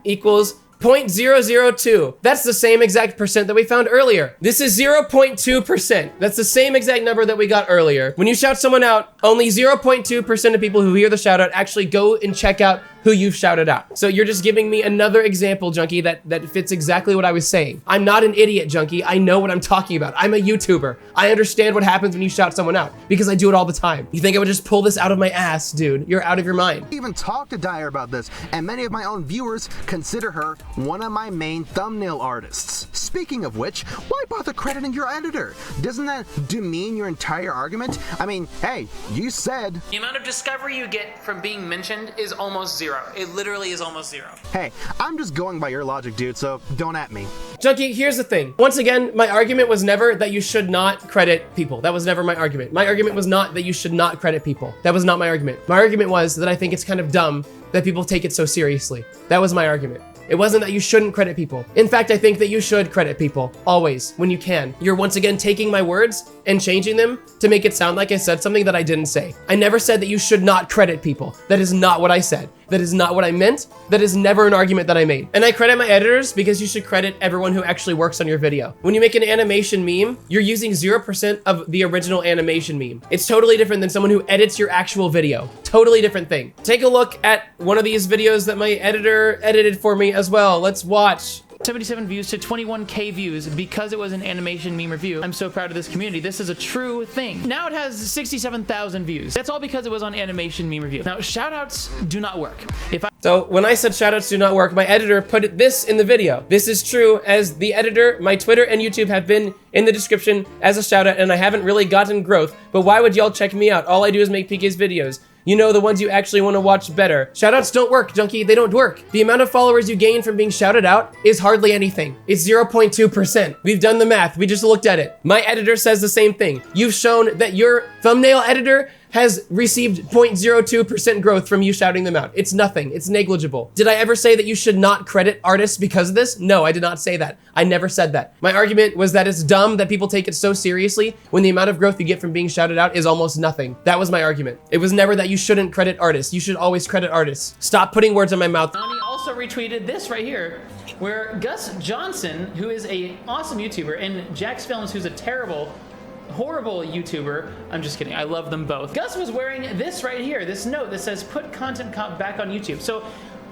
equals 0.002. That's the same exact percent that we found earlier. This is 0.2%. That's the same exact number that we got earlier. When you shout someone out, only 0.2% of people who hear the shout out actually go and check out who you've shouted out. So you're just giving me another example, Junkie, that fits exactly what I was saying. I'm not an idiot, Junkie. I know what I'm talking about. I'm a YouTuber. I understand what happens when you shout someone out because I do it all the time. You think I would just pull this out of my ass, dude? You're out of your mind. I even talked to Dyer about this, and many of my own viewers consider her one of my main thumbnail artists. Speaking of which, why bother crediting your editor? Doesn't that demean your entire argument? I mean, hey, you said... The amount of discovery you get from being mentioned is almost zero. It literally is almost zero. Hey, I'm just going by your logic, dude, so don't at me. Junkie, here's the thing. Once again, my argument was never that you should not credit people. That was never my argument. My argument was not that you should not credit people. That was not my argument. My argument was that I think it's kind of dumb that people take it so seriously. That was my argument. It wasn't that you shouldn't credit people. In fact, I think that you should credit people, always, when you can. You're once again taking my words and changing them to make it sound like I said something that I didn't say. I never said that you should not credit people. That is not what I said. That is not what I meant. That is never an argument that I made. And I credit my editors because you should credit everyone who actually works on your video. When you make an animation meme, you're using 0% of the original animation meme. It's totally different than someone who edits your actual video. Totally different thing. Take a look at one of these videos that my editor edited for me as well. Let's watch. 77 views to 21K views because it was an animation meme review. I'm so proud of this community. This is a true thing. Now it has 67,000 views. That's all because it was on animation meme review. Now, shoutouts do not work. So when I said shoutouts do not work, my editor put this in the video. This is true, as the editor, my Twitter and YouTube have been in the description as a shoutout, and I haven't really gotten growth, but why would y'all check me out? All I do is make PK's videos. You know, the ones you actually want to watch better. Shoutouts don't work, Junkie. They don't work. The amount of followers you gain from being shouted out is hardly anything. It's 0.2%. We've done the math. We just looked at it. My editor says the same thing. You've shown that your thumbnail editor has received 0.02% growth from you shouting them out. It's nothing. It's negligible. Did I ever say that you should not credit artists because of this? No, I did not say that. I never said that. My argument was that it's dumb that people take it so seriously when the amount of growth you get from being shouted out is almost nothing. That was my argument. It was never that you shouldn't credit artists. You should always credit artists. Stop putting words in my mouth. Nani also retweeted this right here, where Gus Johnson, who is an awesome YouTuber, and Jax Films, who's a horrible YouTuber. I'm just kidding. I love them both. Gus was wearing this right here, this note that says, "Put Content Cop back on YouTube." So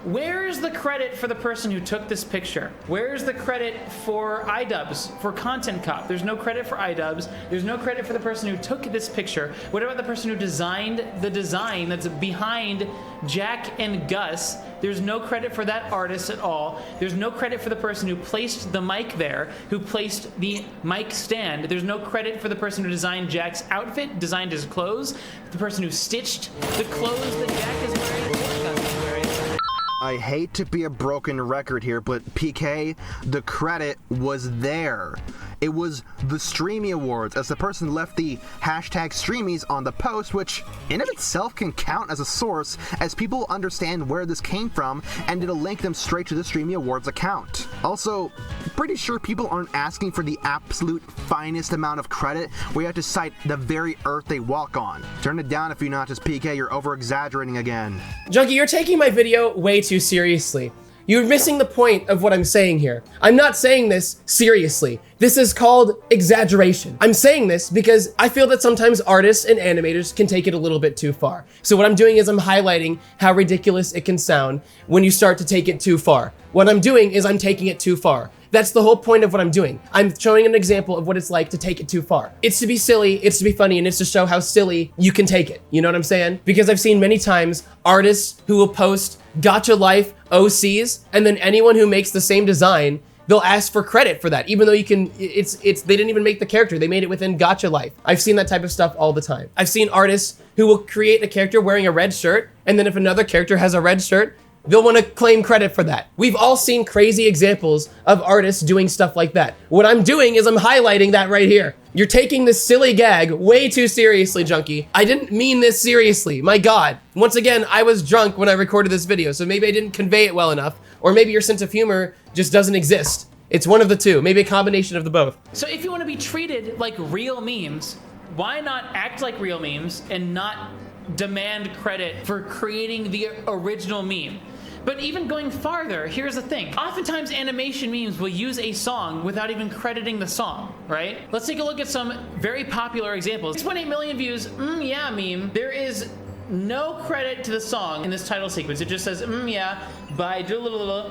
where's the credit for the person who took this picture? Where's the credit for iDubbbz, for Content Cop? There's no credit for iDubbbz. There's no credit for the person who took this picture. What about the person who designed the design that's behind Jack and Gus? There's no credit for that artist at all. There's no credit for the person who placed the mic there, who placed the mic stand. There's no credit for the person who designed Jack's outfit, designed his clothes, the person who stitched the clothes that Jack is wearing and what Gus is wearing. I hate to be a broken record here, but PK, the credit was there. It was the Streamy Awards, as the person left the hashtag Streamies on the post, which in of itself can count as a source, as people understand where this came from, and it'll link them straight to the Streamy Awards account. Also, pretty sure people aren't asking for the absolute finest amount of credit, where you have to cite the very earth they walk on. Turn it down if you're not just PK, you're over-exaggerating again. Junkie, you're taking my video way too seriously. You're missing the point of what I'm saying here. I'm not saying this seriously. This is called exaggeration. I'm saying this because I feel that sometimes artists and animators can take it a little bit too far. So what I'm doing is I'm highlighting how ridiculous it can sound when you start to take it too far. What I'm doing is I'm taking it too far. That's the whole point of what I'm doing. I'm showing an example of what it's like to take it too far. It's to be silly, it's to be funny, and it's to show how silly you can take it. You know what I'm saying? Because I've seen many times artists who will post Gacha Life OCs, and then anyone who makes the same design, they'll ask for credit for that, even though you can, they didn't even make the character, they made it within Gacha Life. I've seen that type of stuff all the time. I've seen artists who will create a character wearing a red shirt, and then if another character has a red shirt, they'll want to claim credit for that. We've all seen crazy examples of artists doing stuff like that. What I'm doing is I'm highlighting that right here. You're taking this silly gag way too seriously, Junkie. I didn't mean this seriously, my God. Once again, I was drunk when I recorded this video, so maybe I didn't convey it well enough, or maybe your sense of humor just doesn't exist. It's one of the two, maybe a combination of the both. So if you want to be treated like real memes, why not act like real memes and not demand credit for creating the original meme? But even going farther, here's the thing. Oftentimes animation memes will use a song without even crediting the song, right? Let's take a look at some very popular examples. 6.8 million views, yeah meme. There is no credit to the song in this title sequence. It just says, yeah, by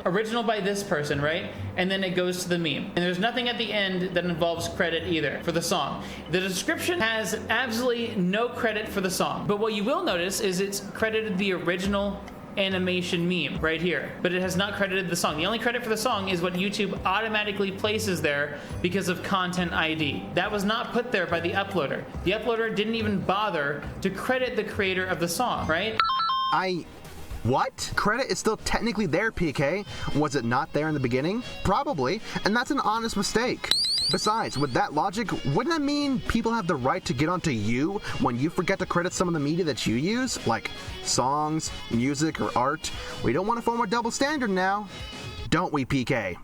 original by this person, right? And then it goes to the meme. And there's nothing at the end that involves credit either for the song. The description has absolutely no credit for the song. But what you will notice is it's credited the original animation meme right here, but it has not credited the song. The only credit for the song is what YouTube automatically places there because of content ID. That was not put there by the uploader. The uploader didn't even bother to credit the creator of the song, right? What? Credit is still technically there, PK. Was it not there in the beginning? Probably, and that's an honest mistake. Besides, with that logic, wouldn't that mean people have the right to get onto you when you forget to credit some of the media that you use? Like songs, music, or art? We don't want to form a double standard now, don't we, PK?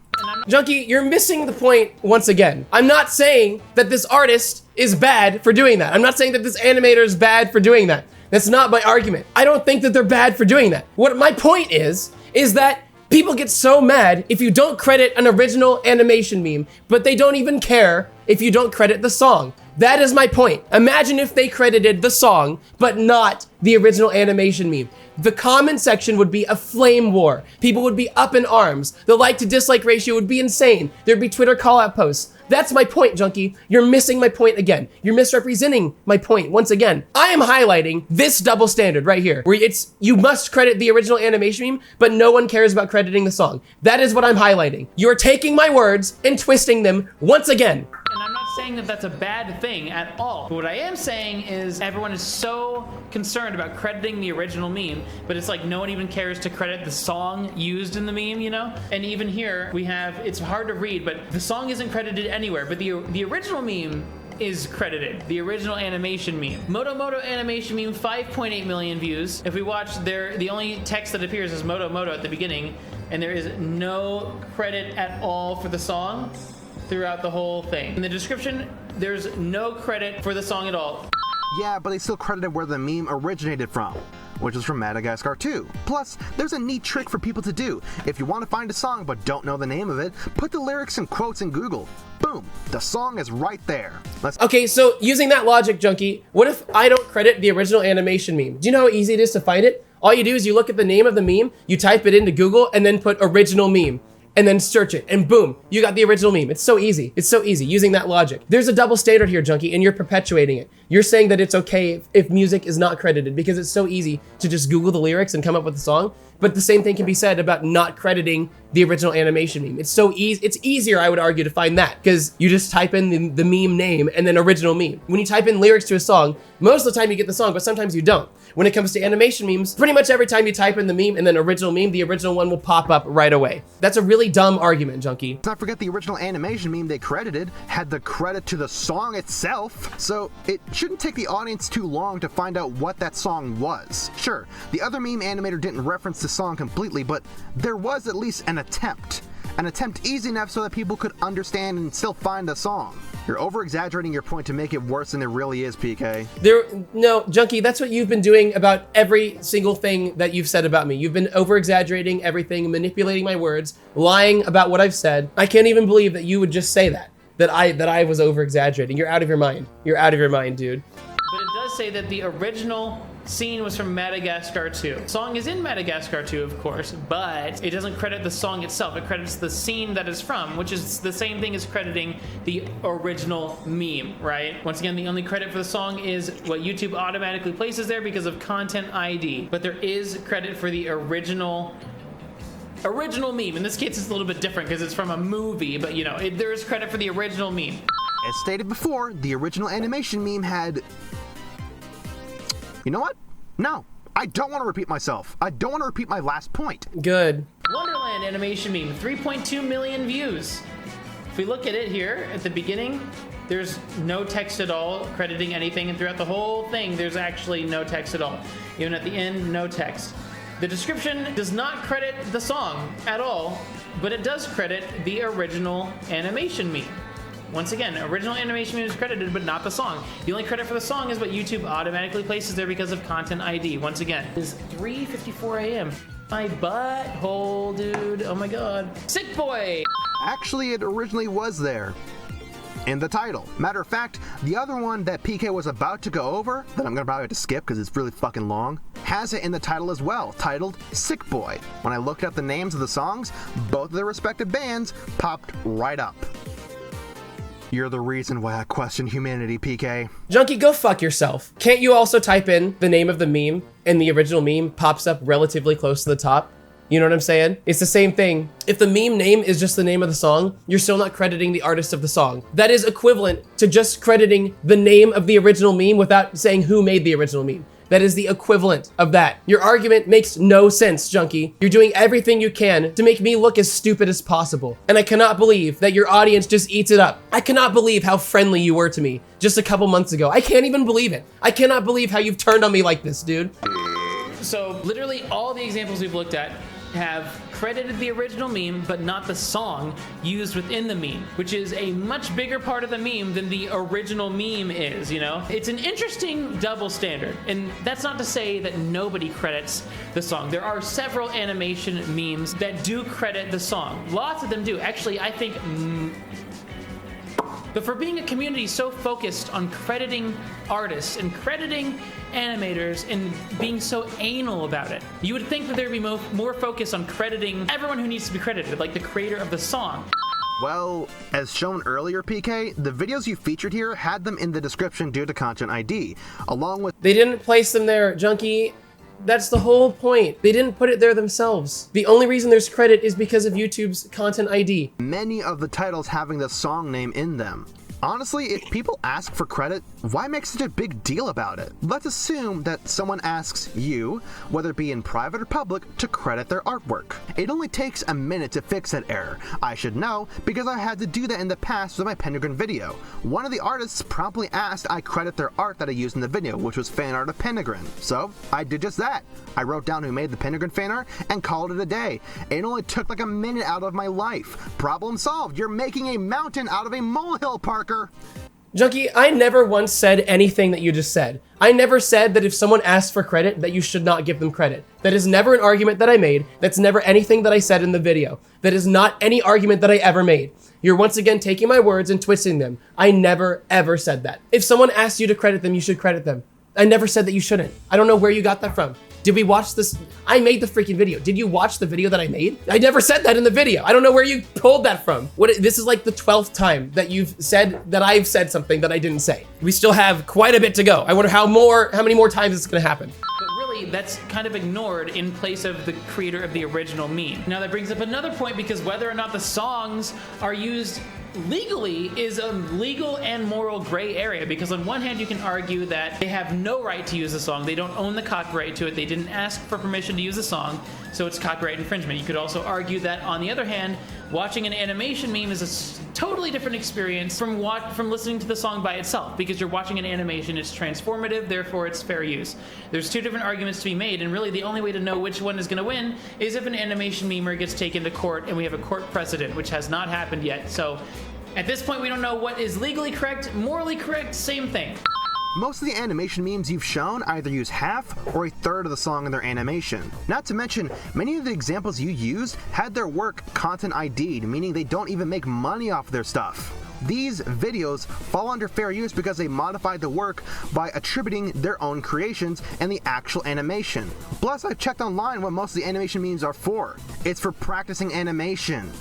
Junkie, you're missing the point once again. I'm not saying that this artist is bad for doing that. I'm not saying that this animator is bad for doing that. That's not my argument. I don't think that they're bad for doing that. What my point is that people get so mad if you don't credit an original animation meme, but they don't even care if you don't credit the song. That is my point. Imagine if they credited the song, but not the original animation meme. The comment section would be a flame war. People would be up in arms. The like to dislike ratio would be insane. There'd be Twitter call out posts. That's my point, Junkie. You're missing my point again. You're misrepresenting my point once again. I am highlighting this double standard right here, where it's you must credit the original animation meme, but no one cares about crediting the song. That is what I'm highlighting. You're taking my words and twisting them once again. And I'm not saying that that's a bad thing at all. But what I am saying is everyone is so concerned about crediting the original meme, but it's like no one even cares to credit the song used in the meme, you know? And even here we have, it's hard to read, but the song isn't credited anywhere, but the original meme is credited. The original animation meme. Moto Moto animation meme, 5.8 million views. If we watch there, the only text that appears is Moto Moto at the beginning, and there is no credit at all for the song throughout the whole thing. In the description, there's no credit for the song at all. Yeah, but they still credited where the meme originated from, which is from Madagascar 2. Plus, there's a neat trick for people to do. If you want to find a song but don't know the name of it, put the lyrics and quotes in Google. Boom, the song is right there. Okay, so using that logic, Junkie, what if I don't credit the original animation meme? Do you know how easy it is to find it? All you do is you look at the name of the meme, you type it into Google, and then put original meme. And then search it, and boom, you got the original meme. It's so easy. It's so easy using that logic. There's a double standard here, Junkie, and you're perpetuating it. You're saying that it's okay if music is not credited because it's so easy to just Google the lyrics and come up with the song. But the same thing can be said about not crediting the original animation meme. It's so easy. It's easier, I would argue, to find that because you just type in the meme name and then original meme. When you type in lyrics to a song, most of the time you get the song, but sometimes you don't. When it comes to animation memes, pretty much every time you type in the meme and then original meme, the original one will pop up right away. That's a really dumb argument, Junkie. Let's not forget the original animation meme they credited had the credit to the song itself, so it shouldn't take the audience too long to find out what that song was. Sure, the other meme animator didn't reference the song completely, but there was at least an attempt. An attempt easy enough so that people could understand and still find the song. You're over-exaggerating your point to make it worse than it really is, PK. No, Junkie, that's what you've been doing about every single thing that you've said about me. You've been over-exaggerating everything, manipulating my words, lying about what I've said. I can't even believe that you would just say that I was over-exaggerating. You're out of your mind. You're out of your mind, dude. But it does say that the original scene was from Madagascar 2. The song is in Madagascar 2, of course, but it doesn't credit the song itself. It credits the scene that is from, which is the same thing as crediting the original meme, right? Once again, the only credit for the song is what YouTube automatically places there because of content ID. But there is credit for the original meme. In this case, it's a little bit different because it's from a movie, but you know, there is credit for the original meme. As stated before, the original animation meme had... You know what? No, I don't want to repeat myself. I don't want to repeat my last point. Good. Wonderland animation meme, 3.2 million views. If we look at it here at the beginning, there's no text at all crediting anything, and throughout the whole thing, there's actually no text at all. Even at the end, no text. The description does not credit the song at all, but it does credit the original animation meme. Once again, original animation meme is credited, but not the song. The only credit for the song is what YouTube automatically places there because of content ID. Once again, it's 3:54 a.m. My butthole, dude. Oh my god. Sick boy! Actually, it originally was there. in the title. Matter of fact, the other one that PK was about to go over, that I'm gonna probably have to skip because it's really fucking long, has it in the title as well, titled Sick Boy. When I looked up the names of the songs, both of their respective bands popped right up. You're the reason why I question humanity, PK. Junkie, go fuck yourself. Can't you also type in the name of the meme and the original meme pops up relatively close to the top? You know what I'm saying? It's the same thing. If the meme name is just the name of the song, you're still not crediting the artist of the song. That is equivalent to just crediting the name of the original meme without saying who made the original meme. That is the equivalent of that. Your argument makes no sense, Junkie. You're doing everything you can to make me look as stupid as possible. And I cannot believe that your audience just eats it up. I cannot believe how friendly you were to me just a couple months ago. I can't even believe it. I cannot believe how you've turned on me like this, dude. So literally all the examples we've looked at have credited the original meme, but not the song used within the meme, which is a much bigger part of the meme than the original meme is, you know? It's an interesting double standard, and that's not to say that nobody credits the song. There are several animation memes that do credit the song. Lots of them do. Actually, I think... But for being a community so focused on crediting artists and crediting animators and being so anal about it, you would think that there'd be more focus on crediting everyone who needs to be credited, like the creator of the song. Well, as shown earlier, PK, the videos you featured here had them in the description due to Content ID, along with... They didn't place them there, Junkie. That's the whole point. They didn't put it there themselves. The only reason there's credit is because of YouTube's Content ID. many of the titles having the song name in them. Honestly, if people ask for credit, why make such a big deal about it? Let's assume that someone asks you, whether it be in private or public, to credit their artwork. It only takes a minute to fix that error. I should know, because I had to do that in the past with my Pendragon video. One of the artists promptly asked I credit their art that I used in the video, which was fan art of Pendragon. So, I did just that. I wrote down who made the Pendragon fan art and called it a day. It only took like a minute out of my life. Problem solved. You're making a mountain out of a molehill, Parker. Junkie, I never once said anything that you just said. I never said that if someone asks for credit, that you should not give them credit. That is never an argument that I made. That's never anything that I said in the video. That is not any argument that I ever made. You're once again taking my words and twisting them. I never, ever said that. If someone asks you to credit them, you should credit them. I never said that you shouldn't. I don't know where you got that from. Did we watch this? I made the freaking video. Did you watch the video that I made? I never said that in the video. I don't know where you pulled that from. This is like the 12th time that you've said that I've said something that I didn't say. We still have quite a bit to go. I wonder how many more times it's gonna happen. But really, that's kind of ignored in place of the creator of the original meme. Now that brings up another point, because whether or not the songs are used legally is a legal and moral gray area, because on one hand you can argue that they have no right to use the song, they don't own the copyright to it, they didn't ask for permission to use the song, so it's copyright infringement. You could also argue that on the other hand, watching an animation meme is a totally different experience from listening to the song by itself, because you're watching an animation, it's transformative, therefore it's fair use. There's two different arguments to be made, and really the only way to know which one is going to win is if an animation memer gets taken to court and we have a court precedent, which has not happened yet. So at this point, we don't know what is legally correct, morally correct, same thing. Most of the animation memes you've shown either use half or a third of the song in their animation. Not to mention, many of the examples you used had their work Content ID'd, meaning they don't even make money off their stuff. These videos fall under fair use because they modified the work by attributing their own creations and the actual animation. Plus, I've checked online what most of the animation memes are for. It's for practicing animation.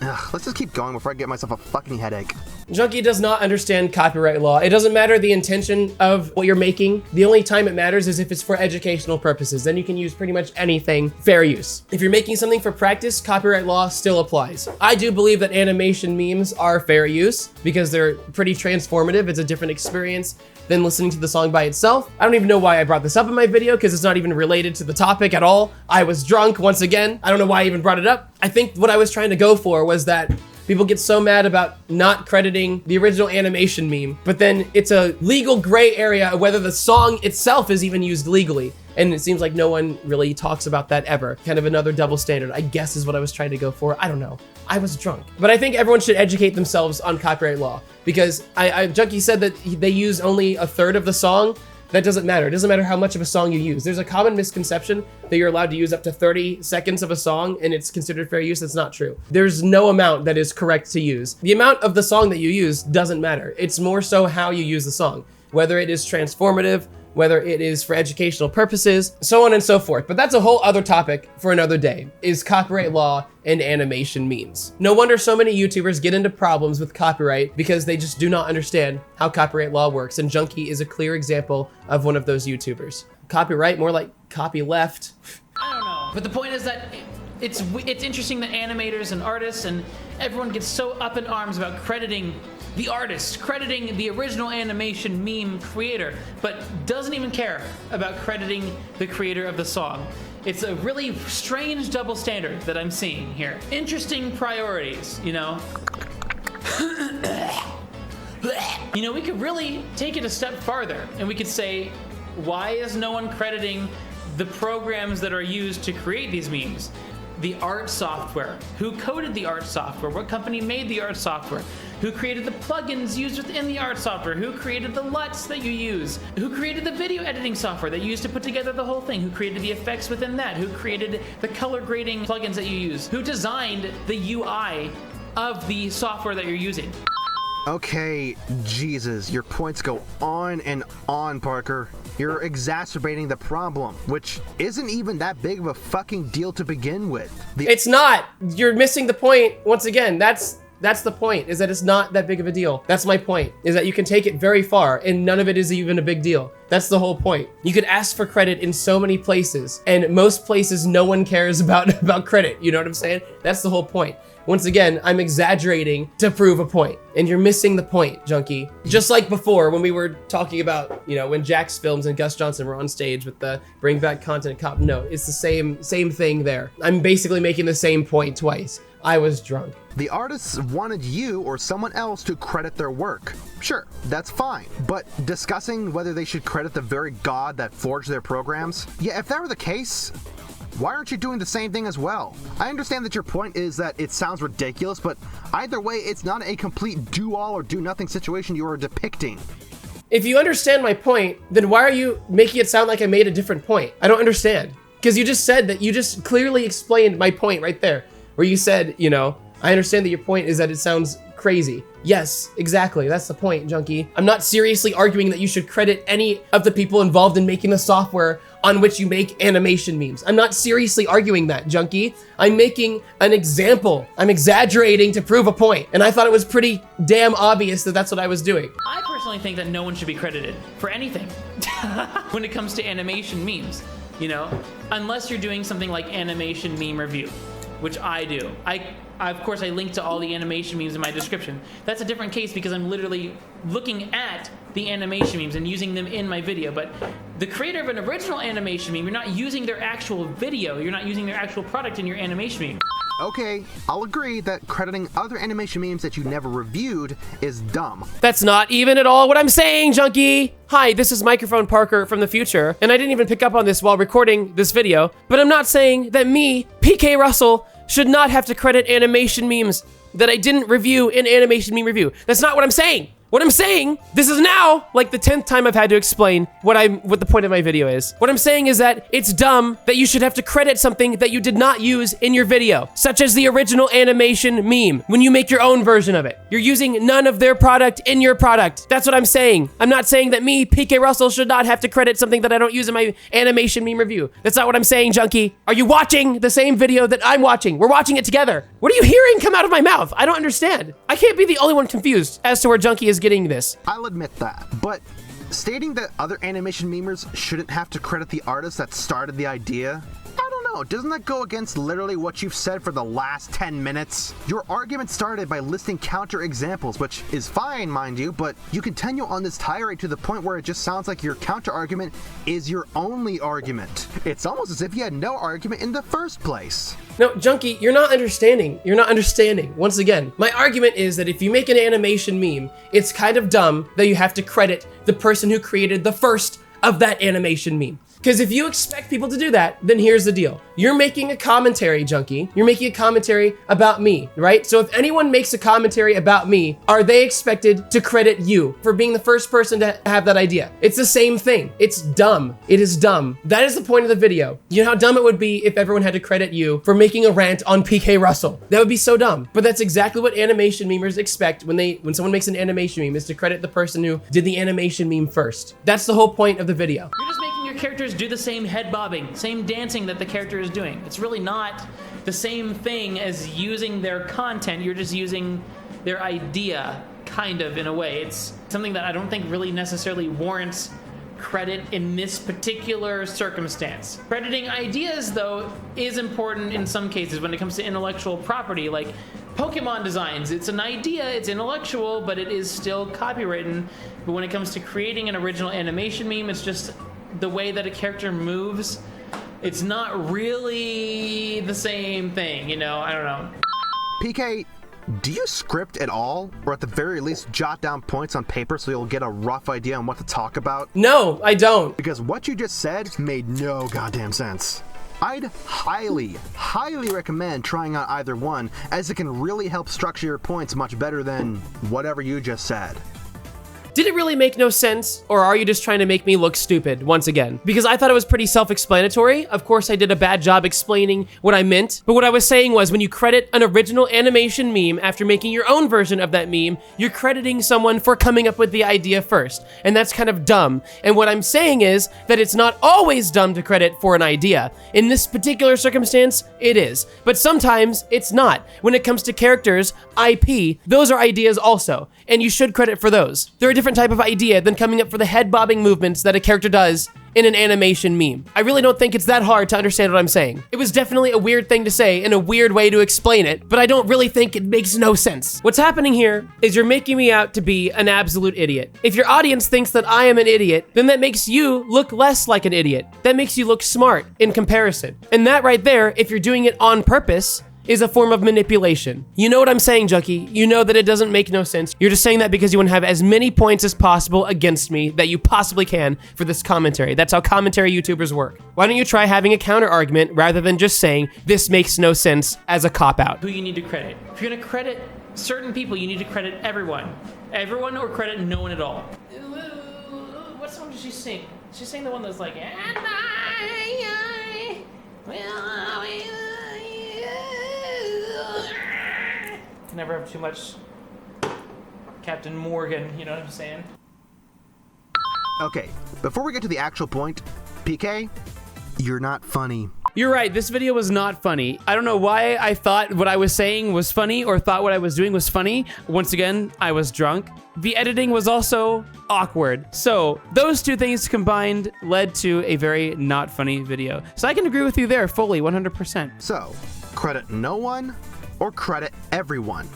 Ugh, let's just keep going before I get myself a fucking headache. Junkie does not understand copyright law. It doesn't matter the intention of what you're making. The only time it matters is if it's for educational purposes. Then you can use pretty much anything, fair use. If you're making something for practice, copyright law still applies. I do believe that animation memes are fair use because they're pretty transformative. It's a different experience than listening to the song by itself. I don't even know why I brought this up in my video because it's not even related to the topic at all. I was drunk once again. I don't know why I even brought it up. I think what I was trying to go for was that people get so mad about not crediting the original animation meme, but then it's a legal gray area of whether the song itself is even used legally. And it seems like no one really talks about that ever. Kind of another double standard, I guess, is what I was trying to go for. I don't know. I was drunk. But I think everyone should educate themselves on copyright law because Junkie said that they use only a third of the song. that doesn't matter. It doesn't matter how much of a song you use. There's a common misconception that you're allowed to use up to 30 seconds of a song and it's considered fair use. That's not true. There's no amount that is correct to use. The amount of the song that you use doesn't matter. It's more so how you use the song, whether it is transformative, whether it is for educational purposes, so on and so forth. But that's a whole other topic for another day, is copyright law and animation memes. No wonder so many YouTubers get into problems with copyright because they just do not understand how copyright law works, and Junkie is a clear example of one of those YouTubers. Copyright, more like copy left. I don't know. But the point is that it's interesting that animators and artists and everyone gets so up in arms about crediting the artist, crediting the original animation meme creator, but doesn't even care about crediting the creator of the song. It's a really strange double standard that I'm seeing here. Interesting priorities, you know? You know, we could really take it a step farther and we could say, why is no one crediting the programs that are used to create these memes? The art software. Who coded the art software? What company made the art software? Who created the plugins used within the art software? Who created the LUTs that you use? Who created the video editing software that you use to put together the whole thing? Who created the effects within that? Who created the color grading plugins that you use? Who designed the UI of the software that you're using? Okay, Jesus, your points go on and on, Parker. You're exacerbating the problem, which isn't even that big of a fucking deal to begin with. It's not. You're missing the point. Once again, that's the point, is that it's not that big of a deal. That's my point, is that you can take it very far and none of it is even a big deal. That's the whole point. You could ask for credit in so many places, and most places no one cares about credit. You know what I'm saying? That's the whole point. Once again, I'm exaggerating to prove a point, and you're missing the point, Junkie. Just like before when we were talking about, you know, when Jax Films and Gus Johnson were on stage with the Bring Back Content Cop note. It's the same thing there. I'm basically making the same point twice. I was drunk. The artists wanted you or someone else to credit their work. Sure, that's fine. But discussing whether they should credit the very god that forged their programs? Yeah, if that were the case, why aren't you doing the same thing as well? I understand that your point is that it sounds ridiculous, but either way, it's not a complete do-all or do-nothing situation you are depicting. If you understand my point, then why are you making it sound like I made a different point? I don't understand. Because you just said that, you just clearly explained my point right there, where you said, you know, I understand that your point is that it sounds crazy. Yes, exactly. That's the point, Junkie. I'm not seriously arguing that you should credit any of the people involved in making the software on which you make animation memes. I'm not seriously arguing that, Junkie. I'm making an example. I'm exaggerating to prove a point. And I thought it was pretty damn obvious that that's what I was doing. I personally think that no one should be credited for anything when it comes to animation memes, you know, unless you're doing something like animation meme review, which I do. Of course, I link to all the animation memes in my description. That's a different case because I'm literally looking at the animation memes and using them in my video. But the creator of an original animation meme, you're not using their actual video. You're not using their actual product in your animation meme. Okay, I'll agree that crediting other animation memes that you never reviewed is dumb. That's not even at all what I'm saying, Junkie. Hi, this is Microphone Parker from the future, and I didn't even pick up on this while recording this video, but I'm not saying that me, Pkrussl, should not have to credit animation memes that I didn't review in animation meme review. That's not what I'm saying. What I'm saying, this is now like the 10th time I've had to explain what the point of my video is. What I'm saying is that it's dumb that you should have to credit something that you did not use in your video, such as the original animation meme, when you make your own version of it. You're using none of their product in your product. That's what I'm saying. I'm not saying that me, Pkrussl, should not have to credit something that I don't use in my animation meme review. That's not what I'm saying, Junkie. Are you watching the same video that I'm watching? We're watching it together. What are you hearing come out of my mouth? I don't understand. I can't be the only one confused as to where Junkie is getting this. I'll admit that, but stating that other animation memers shouldn't have to credit the artist that started the idea, I don't know, doesn't that go against literally what you've said for the last 10 minutes? Your argument started by listing counter examples, which is fine, mind you, but you continue on this tirade to the point where it just sounds like your counter argument is your only argument. It's almost as if you had no argument in the first place. No, Junkie, you're not understanding. You're not understanding. Once again, my argument is that if you make an animation meme, it's kind of dumb that you have to credit the person who created the first of that animation meme. Because if you expect people to do that, then here's the deal. You're making a commentary, Junkie. You're making a commentary about me, right? So if anyone makes a commentary about me, are they expected to credit you for being the first person to have that idea? It's the same thing. It's dumb. It is dumb. That is the point of the video. You know how dumb it would be if everyone had to credit you for making a rant on Pkrussl. That would be so dumb. But that's exactly what animation memers expect when someone makes an animation meme, is to credit the person who did the animation meme first. That's the whole point of the video. You're just making your characters do the same head bobbing, same dancing that the character is doing. It's really not the same thing as using their content. You're just using their idea, kind of, in a way. It's something that I don't think really necessarily warrants credit in this particular circumstance. Crediting ideas, though, is important in some cases when it comes to intellectual property, like Pokemon designs. It's an idea, it's intellectual, but it is still copywritten. But when it comes to creating an original animation meme, it's just the way that a character moves. It's not really the same thing, you know? I don't know. PK, do you script at all? Or at the very least, jot down points on paper so you'll get a rough idea on what to talk about? No, I don't. Because what you just said made no goddamn sense. I'd highly recommend trying out either one, as it can really help structure your points much better than whatever you just said. Did it really make no sense, or are you just trying to make me look stupid once again? Because I thought it was pretty self-explanatory. Of course, I did a bad job explaining what I meant, but what I was saying was when you credit an original animation meme after making your own version of that meme, you're crediting someone for coming up with the idea first, and that's kind of dumb. And what I'm saying is that it's not always dumb to credit for an idea. In this particular circumstance, it is, but sometimes it's not. When it comes to characters, IP, those are ideas also, and you should credit for those. They're a different type of idea than coming up for the head bobbing movements that a character does in an animation meme. I really don't think it's that hard to understand what I'm saying. It was definitely a weird thing to say and a weird way to explain it, but I don't really think it makes no sense. What's happening here is you're making me out to be an absolute idiot. If your audience thinks that I am an idiot, then that makes you look less like an idiot. That makes you look smart in comparison. And that right there, if you're doing it on purpose, is a form of manipulation. You know what I'm saying, Junkie? You know that it doesn't make no sense. You're just saying that because you want to have as many points as possible against me that you possibly can for this commentary. That's how commentary YouTubers work. Why don't you try having a counter argument rather than just saying this makes no sense as a cop-out? Who you need to credit. If you're gonna credit certain people, you need to credit everyone. Everyone, or credit no one at all. What song did she sing? She sang the one that's like, and I will never have too much Captain Morgan, you know what I'm saying? Okay, before we get to the actual point, PK, you're not funny. You're right, this video was not funny. I don't know why I thought what I was saying was funny or thought what I was doing was funny. Once again, I was drunk. The editing was also awkward. So those two things combined led to a very not funny video. So I can agree with you there fully, 100%. So, credit no one or credit everyone?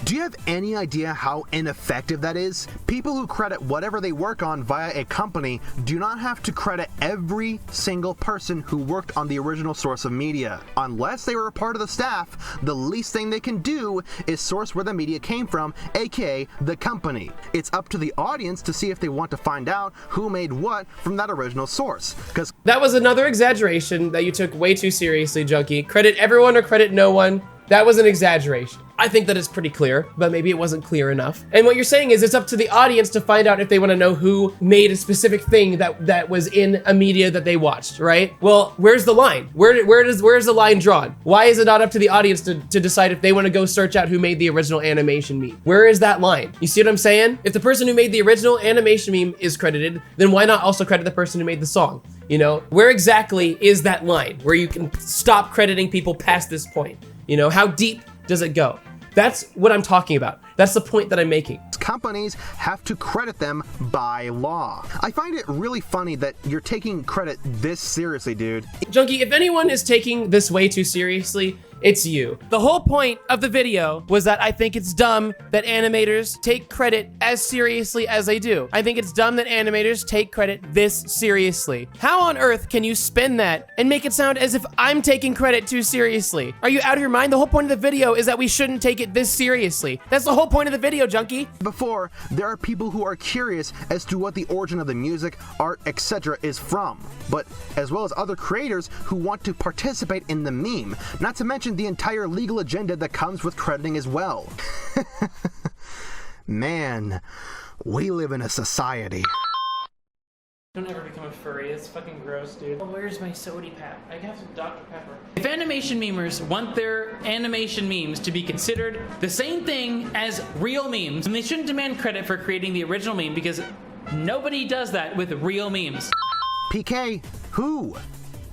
Do you have any idea how ineffective that is? People who credit whatever they work on via a company do not have to credit every single person who worked on the original source of media. Unless they were a part of the staff, the least thing they can do is source where the media came from, aka the company. It's up to the audience to see if they want to find out who made what from that original source. Because that was another exaggeration that you took way too seriously, Junkie. Credit everyone or credit no one. That was an exaggeration. I think that is pretty clear, but maybe it wasn't clear enough. And what you're saying is it's up to the audience to find out if they want to know who made a specific thing that was in a media that they watched, right? Well, where's the line? Where's the line drawn? Why is it not up to the audience to decide if they want to go search out who made the original animation meme? Where is that line? You see what I'm saying? If the person who made the original animation meme is credited, then why not also credit the person who made the song? You know, where exactly is that line where you can stop crediting people past this point? You know, how deep does it go? That's what I'm talking about. That's the point that I'm making. Companies have to credit them by law. I find it really funny that you're taking credit this seriously, dude. Junkie, if anyone is taking this way too seriously, it's you. The whole point of the video was that I think it's dumb that animators take credit as seriously as they do. I think it's dumb that animators take credit this seriously. How on earth can you spin that and make it sound as if I'm taking credit too seriously? Are you out of your mind? The whole point of the video is that we shouldn't take it this seriously. That's the whole whole point of the video, Junkie. Before, there are people who are curious as to what the origin of the music, art, etc. is from, but as well as other creators who want to participate in the meme, not to mention the entire legal agenda that comes with crediting as well. Man, we live in a society. Don't ever become a furry. It's fucking gross, dude. Oh, where's my sody pap? I got some Dr. Pepper. If animation memers want their animation memes to be considered the same thing as real memes, then they shouldn't demand credit for creating the original meme because nobody does that with real memes. PK, who?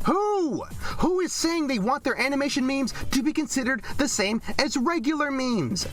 Who is saying they want their animation memes to be considered the same as regular memes?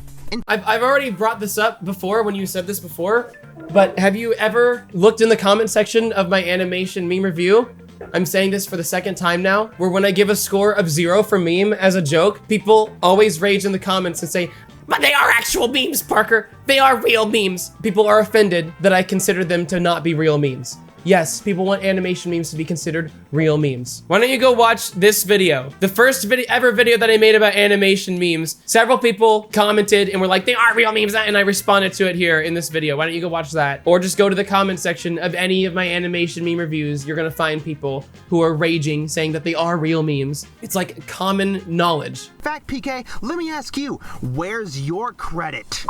I've already brought this up before when you said this before, but have you ever looked in the comment section of my animation meme review? I'm saying this for the second time now, where when I give a score of 0 for meme as a joke, people always rage in the comments and say, but they are actual memes, Parker. They are real memes. People are offended that I consider them to not be real memes. Yes, people want animation memes to be considered real memes. Why don't you go watch this video? The first ever video that I made about animation memes. Several people commented and were like, they are real memes, and I responded to it here in this video. Why don't you go watch that? Or just go to the comment section of any of my animation meme reviews. You're gonna find people who are raging, saying that they are real memes. It's like common knowledge. In fact, PK, let me ask you, where's your credit?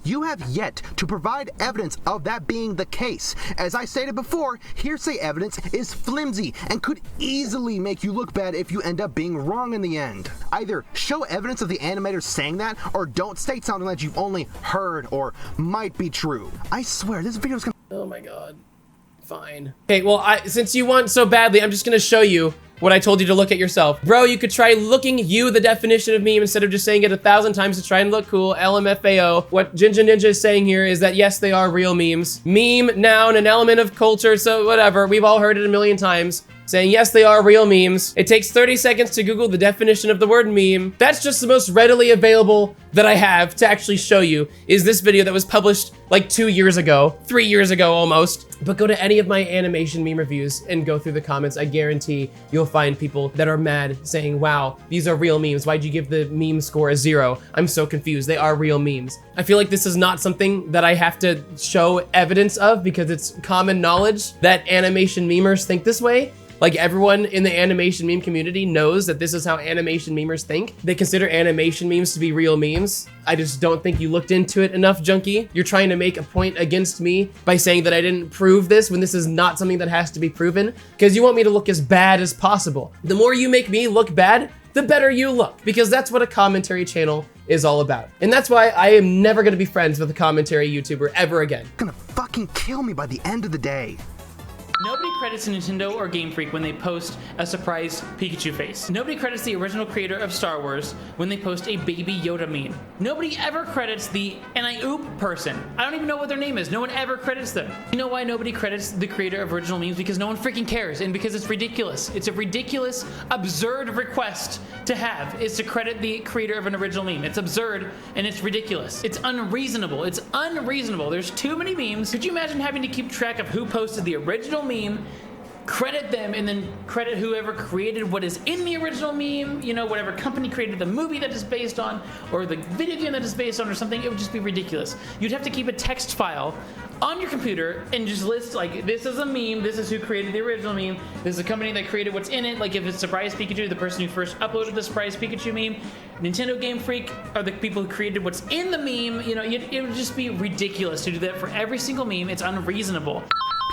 You have yet to provide evidence of that being the case. As I stated before, hearsay evidence is flimsy and could easily make you look bad if you end up being wrong in the end. Either show evidence of the animators saying that, or don't state something that you've only heard or might be true. I swear, this video's gonna— Oh my God. Fine. Okay, well, since you want so badly, I'm just gonna show you what I told you to look at yourself. Bro, you could try looking the definition of meme instead of just saying it 1,000 times to try and look cool. LMFAO. What Jinja Ninja is saying here is that yes, they are real memes. Meme, noun, an element of culture, so whatever. We've all heard it a million times. Saying yes, they are real memes. It takes 30 seconds to Google the definition of the word meme. That's just the most readily available that I have to actually show you is this video that was published like 2 years ago, 3 years ago almost. But go to any of my animation meme reviews and go through the comments. I guarantee you'll find people that are mad saying, wow, these are real memes. Why'd you give the meme score a 0? I'm so confused. They are real memes. I feel like this is not something that I have to show evidence of because it's common knowledge that animation memers think this way. Like everyone in the animation meme community knows that this is how animation memers think. They consider animation memes to be real memes. I just don't think you looked into it enough, Junkie. You're trying to make a point against me by saying that I didn't prove this when this is not something that has to be proven because you want me to look as bad as possible. The more you make me look bad, the better you look, because that's what a commentary channel is all about. And that's why I am never gonna be friends with a commentary YouTuber ever again. gonna fucking kill me by the end of the day. Nobody credits Nintendo or Game Freak when they post a surprised Pikachu face. Nobody credits the original creator of Star Wars when they post a Baby Yoda meme. Nobody ever credits the "and-I-oop" person. I don't even know what their name is. No one ever credits them. You know why nobody credits the creator of original memes? Because no one freaking cares, and because it's ridiculous. It's a ridiculous, absurd request to have, is to credit the creator of an original meme. It's absurd, and it's ridiculous. It's unreasonable. It's unreasonable. There's too many memes. Could you imagine having to keep track of who posted the original meme, credit them, and then credit whoever created what is in the original meme, you know, whatever company created the movie that is based on, or the video game that is based on, or something? It would just be ridiculous. You'd have to keep a text file on your computer and just list, like, this is a meme, this is who created the original meme, this is a company that created what's in it, like if it's Surprise Pikachu, the person who first uploaded the Surprise Pikachu meme, Nintendo Game Freak are the people who created what's in the meme, you know, it would just be ridiculous to do that for every single meme. It's unreasonable.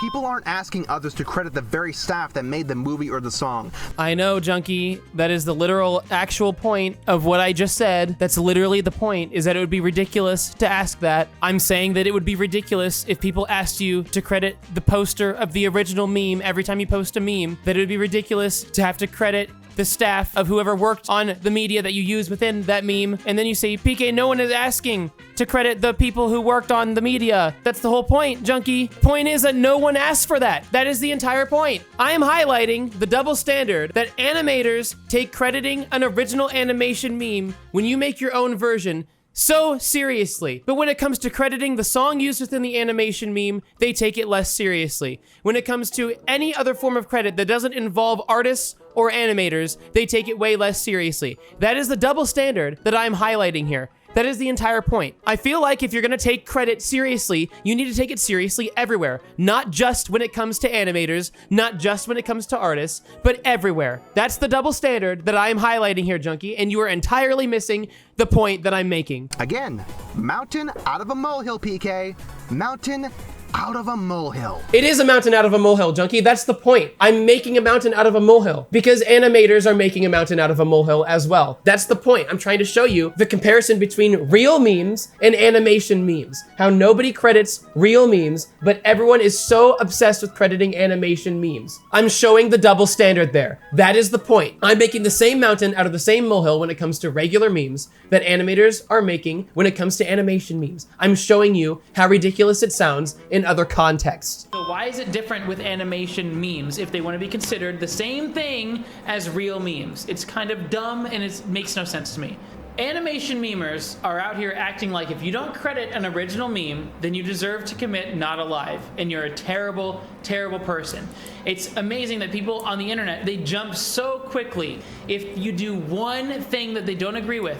People aren't asking others to credit the very staff that made the movie or the song. I know, Junkie. That is the literal actual point of what I just said. That's literally the point, is that it would be ridiculous to ask that. I'm saying that it would be ridiculous if people asked you to credit the poster of the original meme every time you post a meme. That it would be ridiculous to have to credit the staff of whoever worked on the media that you use within that meme. And then you say, PK, no one is asking to credit the people who worked on the media. That's the whole point, Junkie. Point is that no one asked for that. That is the entire point. I am highlighting the double standard that animators take crediting an original animation meme when you make your own version so seriously. But when it comes to crediting the song used within the animation meme, they take it less seriously. When it comes to any other form of credit that doesn't involve artists or animators, they take it way less seriously. That is the double standard that I'm highlighting here. That is the entire point. I feel like if you're gonna take credit seriously, you need to take it seriously everywhere. Not just when it comes to animators, not just when it comes to artists, but everywhere. That's the double standard that I am highlighting here, Junkie, and you are entirely missing the point that I'm making. Again, mountain out of a molehill, PK. Mountain out of a molehill. It is a mountain out of a molehill, Junkie. That's the point. I'm making a mountain out of a molehill because animators are making a mountain out of a molehill as well. That's the point. I'm trying to show you the comparison between real memes and animation memes. How nobody credits real memes, but everyone is so obsessed with crediting animation memes. I'm showing the double standard there. That is the point. I'm making the same mountain out of the same molehill when it comes to regular memes that animators are making when it comes to animation memes. I'm showing you how ridiculous it sounds in other contexts. So why is it different with animation memes if they want to be considered the same thing as real memes? It's kind of dumb and it makes no sense to me. Animation memers are out here acting like if you don't credit an original meme, then you deserve to commit not alive, and you're a terrible, terrible person. It's amazing that people on the internet, they jump so quickly if you do one thing that they don't agree with.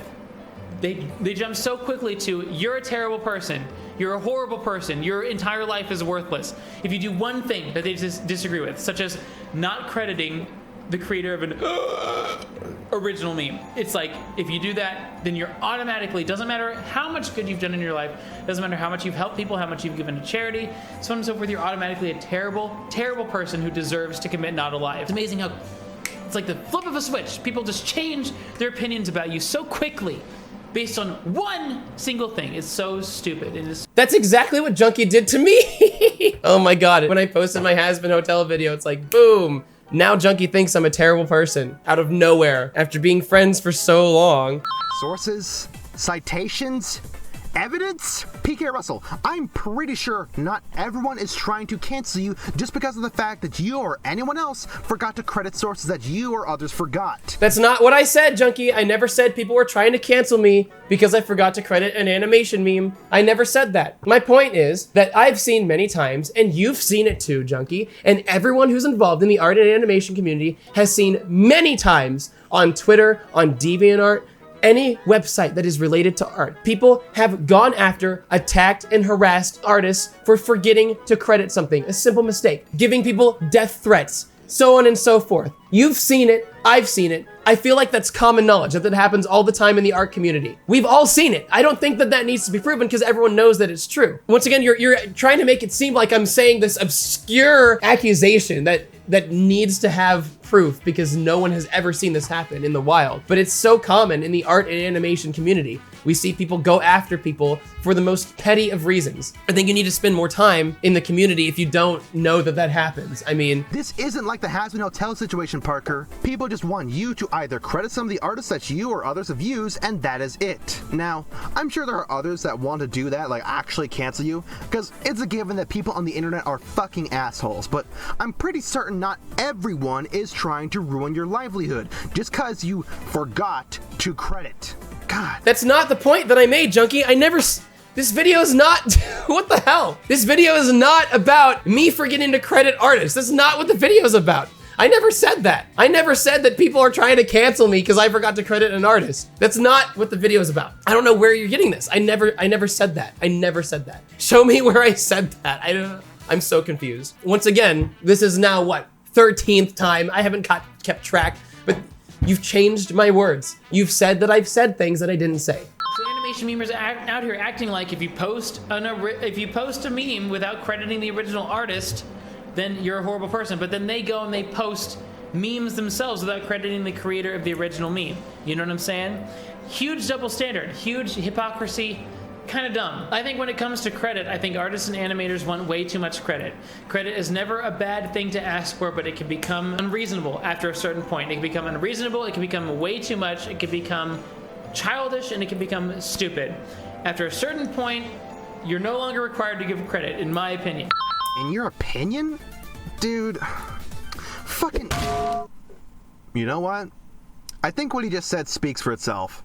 They jump so quickly to, you're a terrible person, you're a horrible person, your entire life is worthless. If you do one thing that they disagree with, such as not crediting the creator of an original meme. It's like, if you do that, then you're automatically, doesn't matter how much good you've done in your life, doesn't matter how much you've helped people, how much you've given to charity, so on and so forth, you're automatically a terrible, terrible person who deserves to commit not alive. It's amazing how it's like the flip of a switch. People just change their opinions about you so quickly based on one single thing. It's so stupid. That's exactly what Junkie did to me. Oh my God. When I posted my Has-Been Hotel video, it's like, boom. Now Junkie thinks I'm a terrible person out of nowhere after being friends for so long. Sources, citations, evidence? Pkrussl, I'm pretty sure not everyone is trying to cancel you just because of the fact that you or anyone else forgot to credit sources that you or others forgot. That's not what I said, Junkie. I never said people were trying to cancel me because I forgot to credit an animation meme. I never said that. My point is that I've seen many times, and you've seen it too, Junkie, and everyone who's involved in the art and animation community has seen many times on Twitter, on DeviantArt, any website that is related to art. People have gone after, attacked, and harassed artists for forgetting to credit something, a simple mistake, giving people death threats, so on and so forth. You've seen it, I've seen it. I feel like that's common knowledge, that happens all the time in the art community. We've all seen it. I don't think that needs to be proven because everyone knows that it's true. Once again, you're trying to make it seem like I'm saying this obscure accusation that needs to have proof because no one has ever seen this happen in the wild. But it's so common in the art and animation community. We see people go after people for the most petty of reasons. I think you need to spend more time in the community if you don't know that happens. I mean, this isn't like the Has-Been Hotel situation, Parker. People just want you to either credit some of the artists that you or others have used, and that is it. Now, I'm sure there are others that want to do that, like actually cancel you, because it's a given that people on the internet are fucking assholes, but I'm pretty certain not everyone is trying to ruin your livelihood just because you forgot to credit. God. That's not the point that I made, Junkie. This video is not, what the hell? This video is not about me forgetting to credit artists. That's not what the video is about. I never said that. I never said that people are trying to cancel me because I forgot to credit an artist. That's not what the video is about. I don't know where you're getting this. I never said that. I never said that. Show me where I said that. I'm so confused. Once again, this is now what, 13th time. I haven't kept track, but you've changed my words. You've said that I've said things that I didn't say. So animation memers are out here acting like if you post a meme without crediting the original artist, then you're a horrible person. But then they go and they post memes themselves without crediting the creator of the original meme. You know what I'm saying? Huge double standard, huge hypocrisy. Kind of dumb. I think when it comes to credit, I think artists and animators want way too much credit. Credit is never a bad thing to ask for, but it can become unreasonable after a certain point. It can become unreasonable, it can become way too much, it can become childish, and it can become stupid. After a certain point, you're no longer required to give credit, in my opinion. In your opinion? Dude, fucking... You know what? I think what he just said speaks for itself.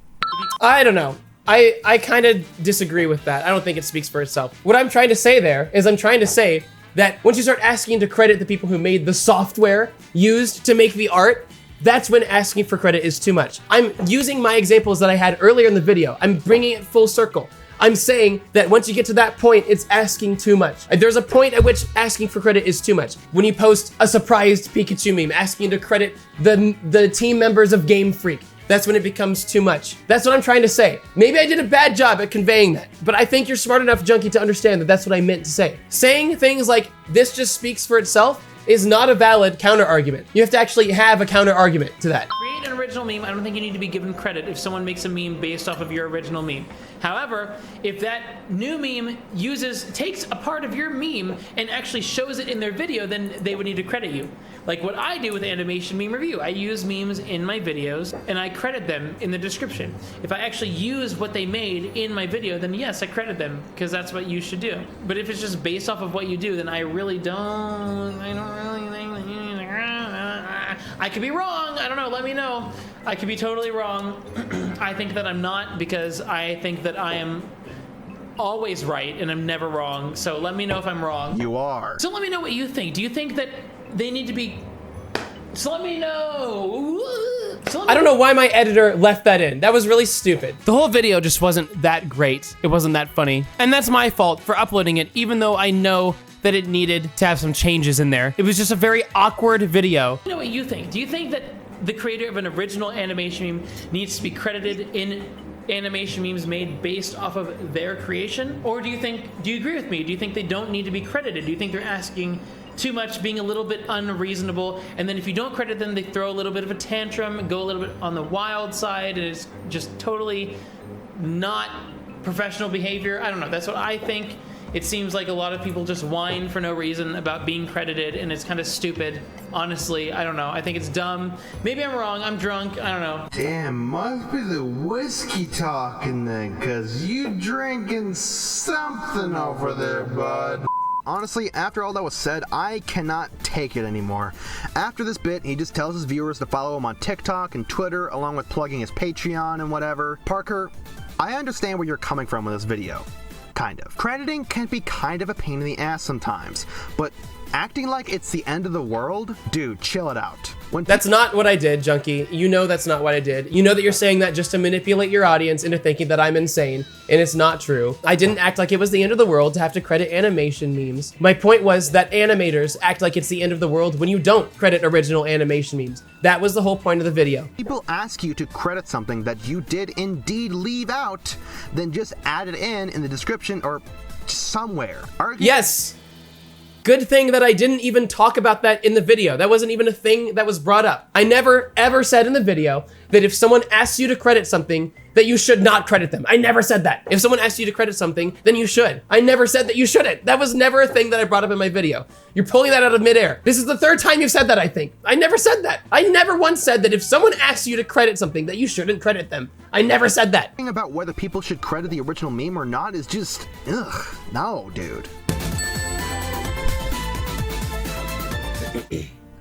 I don't know. I kind of disagree with that. I don't think it speaks for itself. What I'm trying to say there is I'm trying to say that once you start asking to credit the people who made the software used to make the art, that's when asking for credit is too much. I'm using my examples that I had earlier in the video. I'm bringing it full circle. I'm saying that once you get to that point, it's asking too much. There's a point at which asking for credit is too much. When you post a surprised Pikachu meme, asking to credit the team members of Game Freak, that's when it becomes too much. That's what I'm trying to say. Maybe I did a bad job at conveying that, but I think you're smart enough, Junkie, to understand that that's what I meant to say. Saying things like, this just speaks for itself, is not a valid counter argument. You have to actually have a counter argument to that. Create an original meme. I don't think you need to be given credit if someone makes a meme based off of your original meme. However, if that new meme takes a part of your meme and actually shows it in their video, then they would need to credit you. Like what I do with Animation Meme Review. I use memes in my videos and I credit them in the description. If I actually use what they made in my video, then yes, I credit them because that's what you should do. But if it's just based off of what you do, then I don't really think that you need to. I could be wrong. I don't know. Let me know. I could be totally wrong. I think that I'm not because I think that I am always right and I'm never wrong. So let me know if I'm wrong. You are. So let me know what you think. Do you think that they need to be... So let me know. I don't know why my editor left that in. That was really stupid. The whole video just wasn't that great. It wasn't that funny. And that's my fault for uploading it, even though I know that it needed to have some changes in there. It was just a very awkward video. Let me know what you think. Do you think that the creator of an original animation meme needs to be credited in animation memes made based off of their creation? Or do you agree with me? Do you think they don't need to be credited? Do you think they're asking too much, being a little bit unreasonable, and then if you don't credit them, they throw a little bit of a tantrum, go a little bit on the wild side, and it's just totally not professional behavior? I don't know. That's what I think. It seems like a lot of people just whine for no reason about being credited, and it's kind of stupid. Honestly, I don't know. I think it's dumb. Maybe I'm wrong. I'm drunk. I don't know. Damn, must be the whiskey talking then, cause you drinking something over there, bud. Honestly, after all that was said, I cannot take it anymore. After this bit, he just tells his viewers to follow him on TikTok and Twitter, along with plugging his Patreon and whatever. Parker, I understand where you're coming from with this video. Kind of. Crediting can be kind of a pain in the ass sometimes, but acting like it's the end of the world? Dude, chill it out. That's not what I did, Junkie. You know that's not what I did. You know that you're saying that just to manipulate your audience into thinking that I'm insane, and it's not true. I didn't act like it was the end of the world to have to credit animation memes. My point was that animators act like it's the end of the world when you don't credit original animation memes. That was the whole point of the video. People ask you to credit something that you did indeed leave out, then just add it in the description or somewhere. Yes. Good thing that I didn't even talk about that in the video. That wasn't even a thing that was brought up. I never ever said in the video that if someone asks you to credit something, that you should not credit them. I never said that. If someone asks you to credit something, then you should. I never said that you shouldn't. That was never a thing that I brought up in my video. You're pulling that out of midair. This is the third time you've said that, I think. I never said that. I never once said that if someone asks you to credit something, that you shouldn't credit them. I never said that. Thing about whether people should credit the original meme or not is just, ugh, no, dude.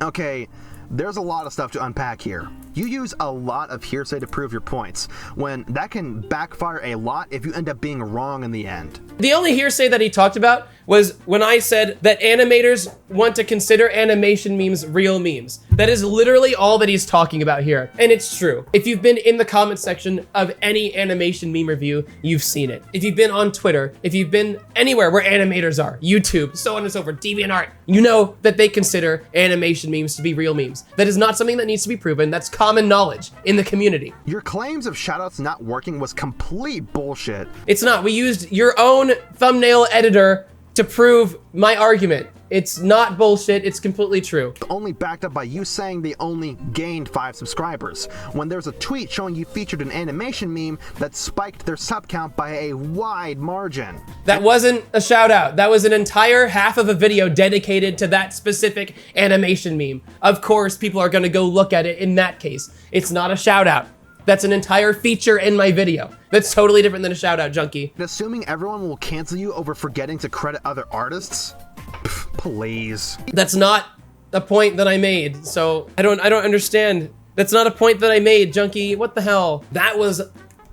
Okay, there's a lot of stuff to unpack here. You use a lot of hearsay to prove your points, when that can backfire a lot if you end up being wrong in the end. The only hearsay that he talked about was when I said that animators want to consider animation memes real memes. That is literally all that he's talking about here. And it's true. If you've been in the comment section of any animation meme review, you've seen it. If you've been on Twitter, if you've been anywhere where animators are, YouTube, so on and so forth, DeviantArt, you know that they consider animation memes to be real memes. That is not something that needs to be proven. That's common knowledge in the community. Your claims of shoutouts not working was complete bullshit. It's not. We used your own thumbnail editor to prove my argument. It's not bullshit, it's completely true. Only backed up by you saying they only gained 5 subscribers, when there's a tweet showing you featured an animation meme that spiked their sub count by a wide margin. That wasn't a shout out. That was an entire half of a video dedicated to that specific animation meme. Of course, people are gonna go look at it in that case. It's not a shout out. That's an entire feature in my video. That's totally different than a shout out, Junkie. Assuming everyone will cancel you over forgetting to credit other artists? Pff, please. That's not a point that I made, so I don't understand. That's not a point that I made, Junkie. What the hell? That was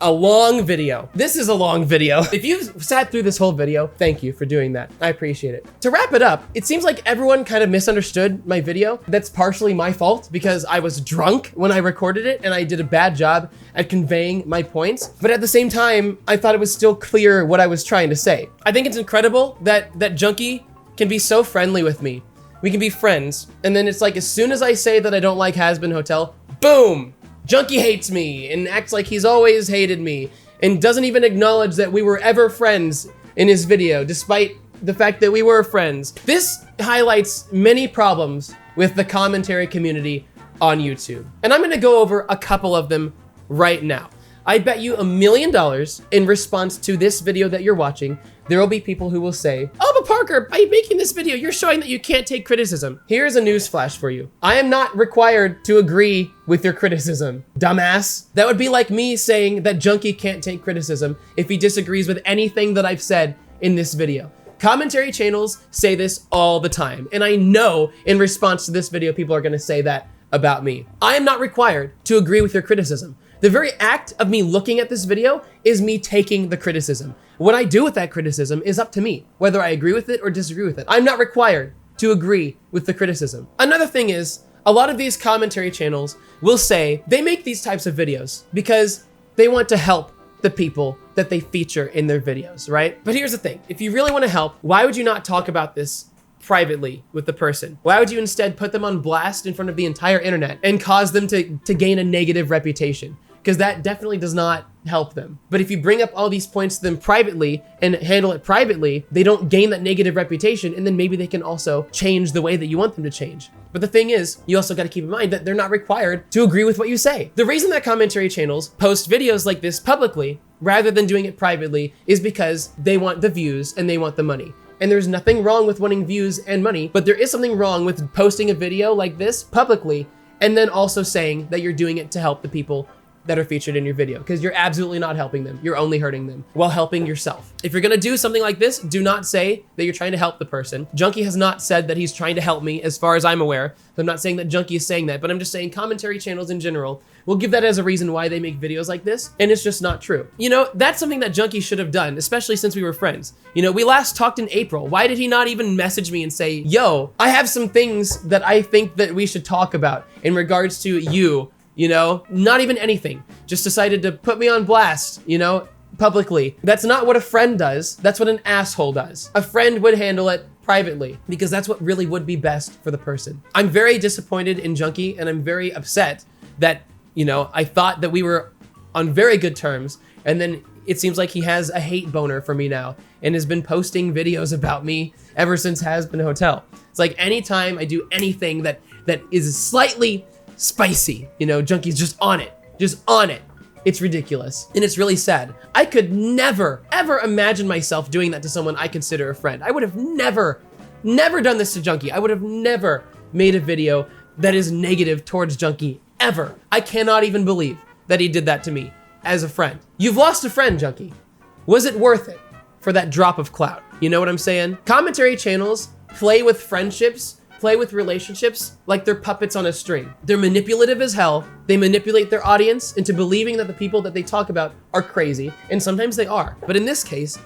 a long video. This is a long video. If you've sat through this whole video, thank you for doing that. I appreciate it. To wrap it up, it seems like everyone kind of misunderstood my video. That's partially my fault because I was drunk when I recorded it and I did a bad job at conveying my points. But at the same time, I thought it was still clear what I was trying to say. I think it's incredible that Junkie can be so friendly with me. We can be friends. And then it's like, as soon as I say that I don't like Has Been Hotel, boom! Junkie hates me and acts like he's always hated me and doesn't even acknowledge that we were ever friends in his video, despite the fact that we were friends. This highlights many problems with the commentary community on YouTube. And I'm gonna go over a couple of them right now. I bet you $1 million in response to this video that you're watching, there will be people who will say, oh, but Parker, by making this video, you're showing that you can't take criticism. Here's a news flash for you. I am not required to agree with your criticism, dumbass. That would be like me saying that Junkie can't take criticism if he disagrees with anything that I've said in this video. Commentary channels say this all the time. And I know in response to this video, people are gonna say that about me. I am not required to agree with your criticism. The very act of me looking at this video is me taking the criticism. What I do with that criticism is up to me, whether I agree with it or disagree with it. I'm not required to agree with the criticism. Another thing is, a lot of these commentary channels will say they make these types of videos because they want to help the people that they feature in their videos, right? But here's the thing, if you really want to help, why would you not talk about this privately with the person? Why would you instead put them on blast in front of the entire internet and cause them to gain a negative reputation? Because that definitely does not help them. But if you bring up all these points to them privately and handle it privately, they don't gain that negative reputation, and then maybe they can also change the way that you want them to change. But the thing is, you also gotta keep in mind that they're not required to agree with what you say. The reason that commentary channels post videos like this publicly, rather than doing it privately, is because they want the views and they want the money. And there's nothing wrong with wanting views and money, but there is something wrong with posting a video like this publicly, and then also saying that you're doing it to help the people that are featured in your video, because you're absolutely not helping them. You're only hurting them while helping yourself. If you're gonna do something like this, do not say that you're trying to help the person. Junkie has not said that he's trying to help me, as far as I'm aware. So I'm not saying that Junkie is saying that, but I'm just saying commentary channels in general will give that as a reason why they make videos like this, and it's just not true. You know, that's something that Junkie should have done, especially since we were friends. You know, we last talked in April. Why did he not even message me and say, yo, I have some things that I think that we should talk about in regards to you? You know, not even anything. Just decided to put me on blast, you know, publicly. That's not what a friend does. That's what an asshole does. A friend would handle it privately because that's what really would be best for the person. I'm very disappointed in Junkie, and I'm very upset that, you know, I thought that we were on very good terms, and then it seems like he has a hate boner for me now and has been posting videos about me ever since Has Been Hotel. It's like anytime I do anything that is slightly spicy, you know, Junkie's just on it. It's ridiculous. And it's really sad. I could never, ever imagine myself doing that to someone I consider a friend. I would have never done this to Junkie. I would have never made a video that is negative towards Junkie, ever. I cannot even believe that he did that to me as a friend. You've lost a friend, Junkie. Was it worth it for that drop of clout? You know what I'm saying? Commentary channels play with friendships, play with relationships like they're puppets on a string. They're manipulative as hell. They manipulate their audience into believing that the people that they talk about are crazy, and sometimes they are. But in this case,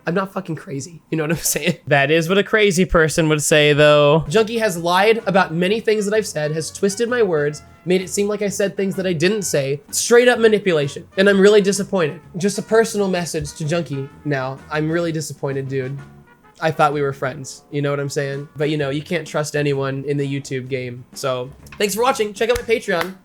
I'm not fucking crazy. You know what I'm saying? That is what a crazy person would say, though. Junkie has lied about many things that I've said, has twisted my words, made it seem like I said things that I didn't say. Straight up manipulation. And I'm really disappointed. Just a personal message to Junkie now. I'm really disappointed, dude. I thought we were friends, you know what I'm saying? But you know, you can't trust anyone in the YouTube game. So thanks for watching. Check out my Patreon.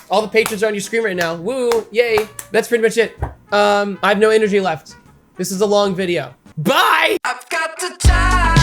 All the patrons are on your screen right now. Woo, yay. That's pretty much it. I have no energy left. This is a long video. Bye! I've got the time.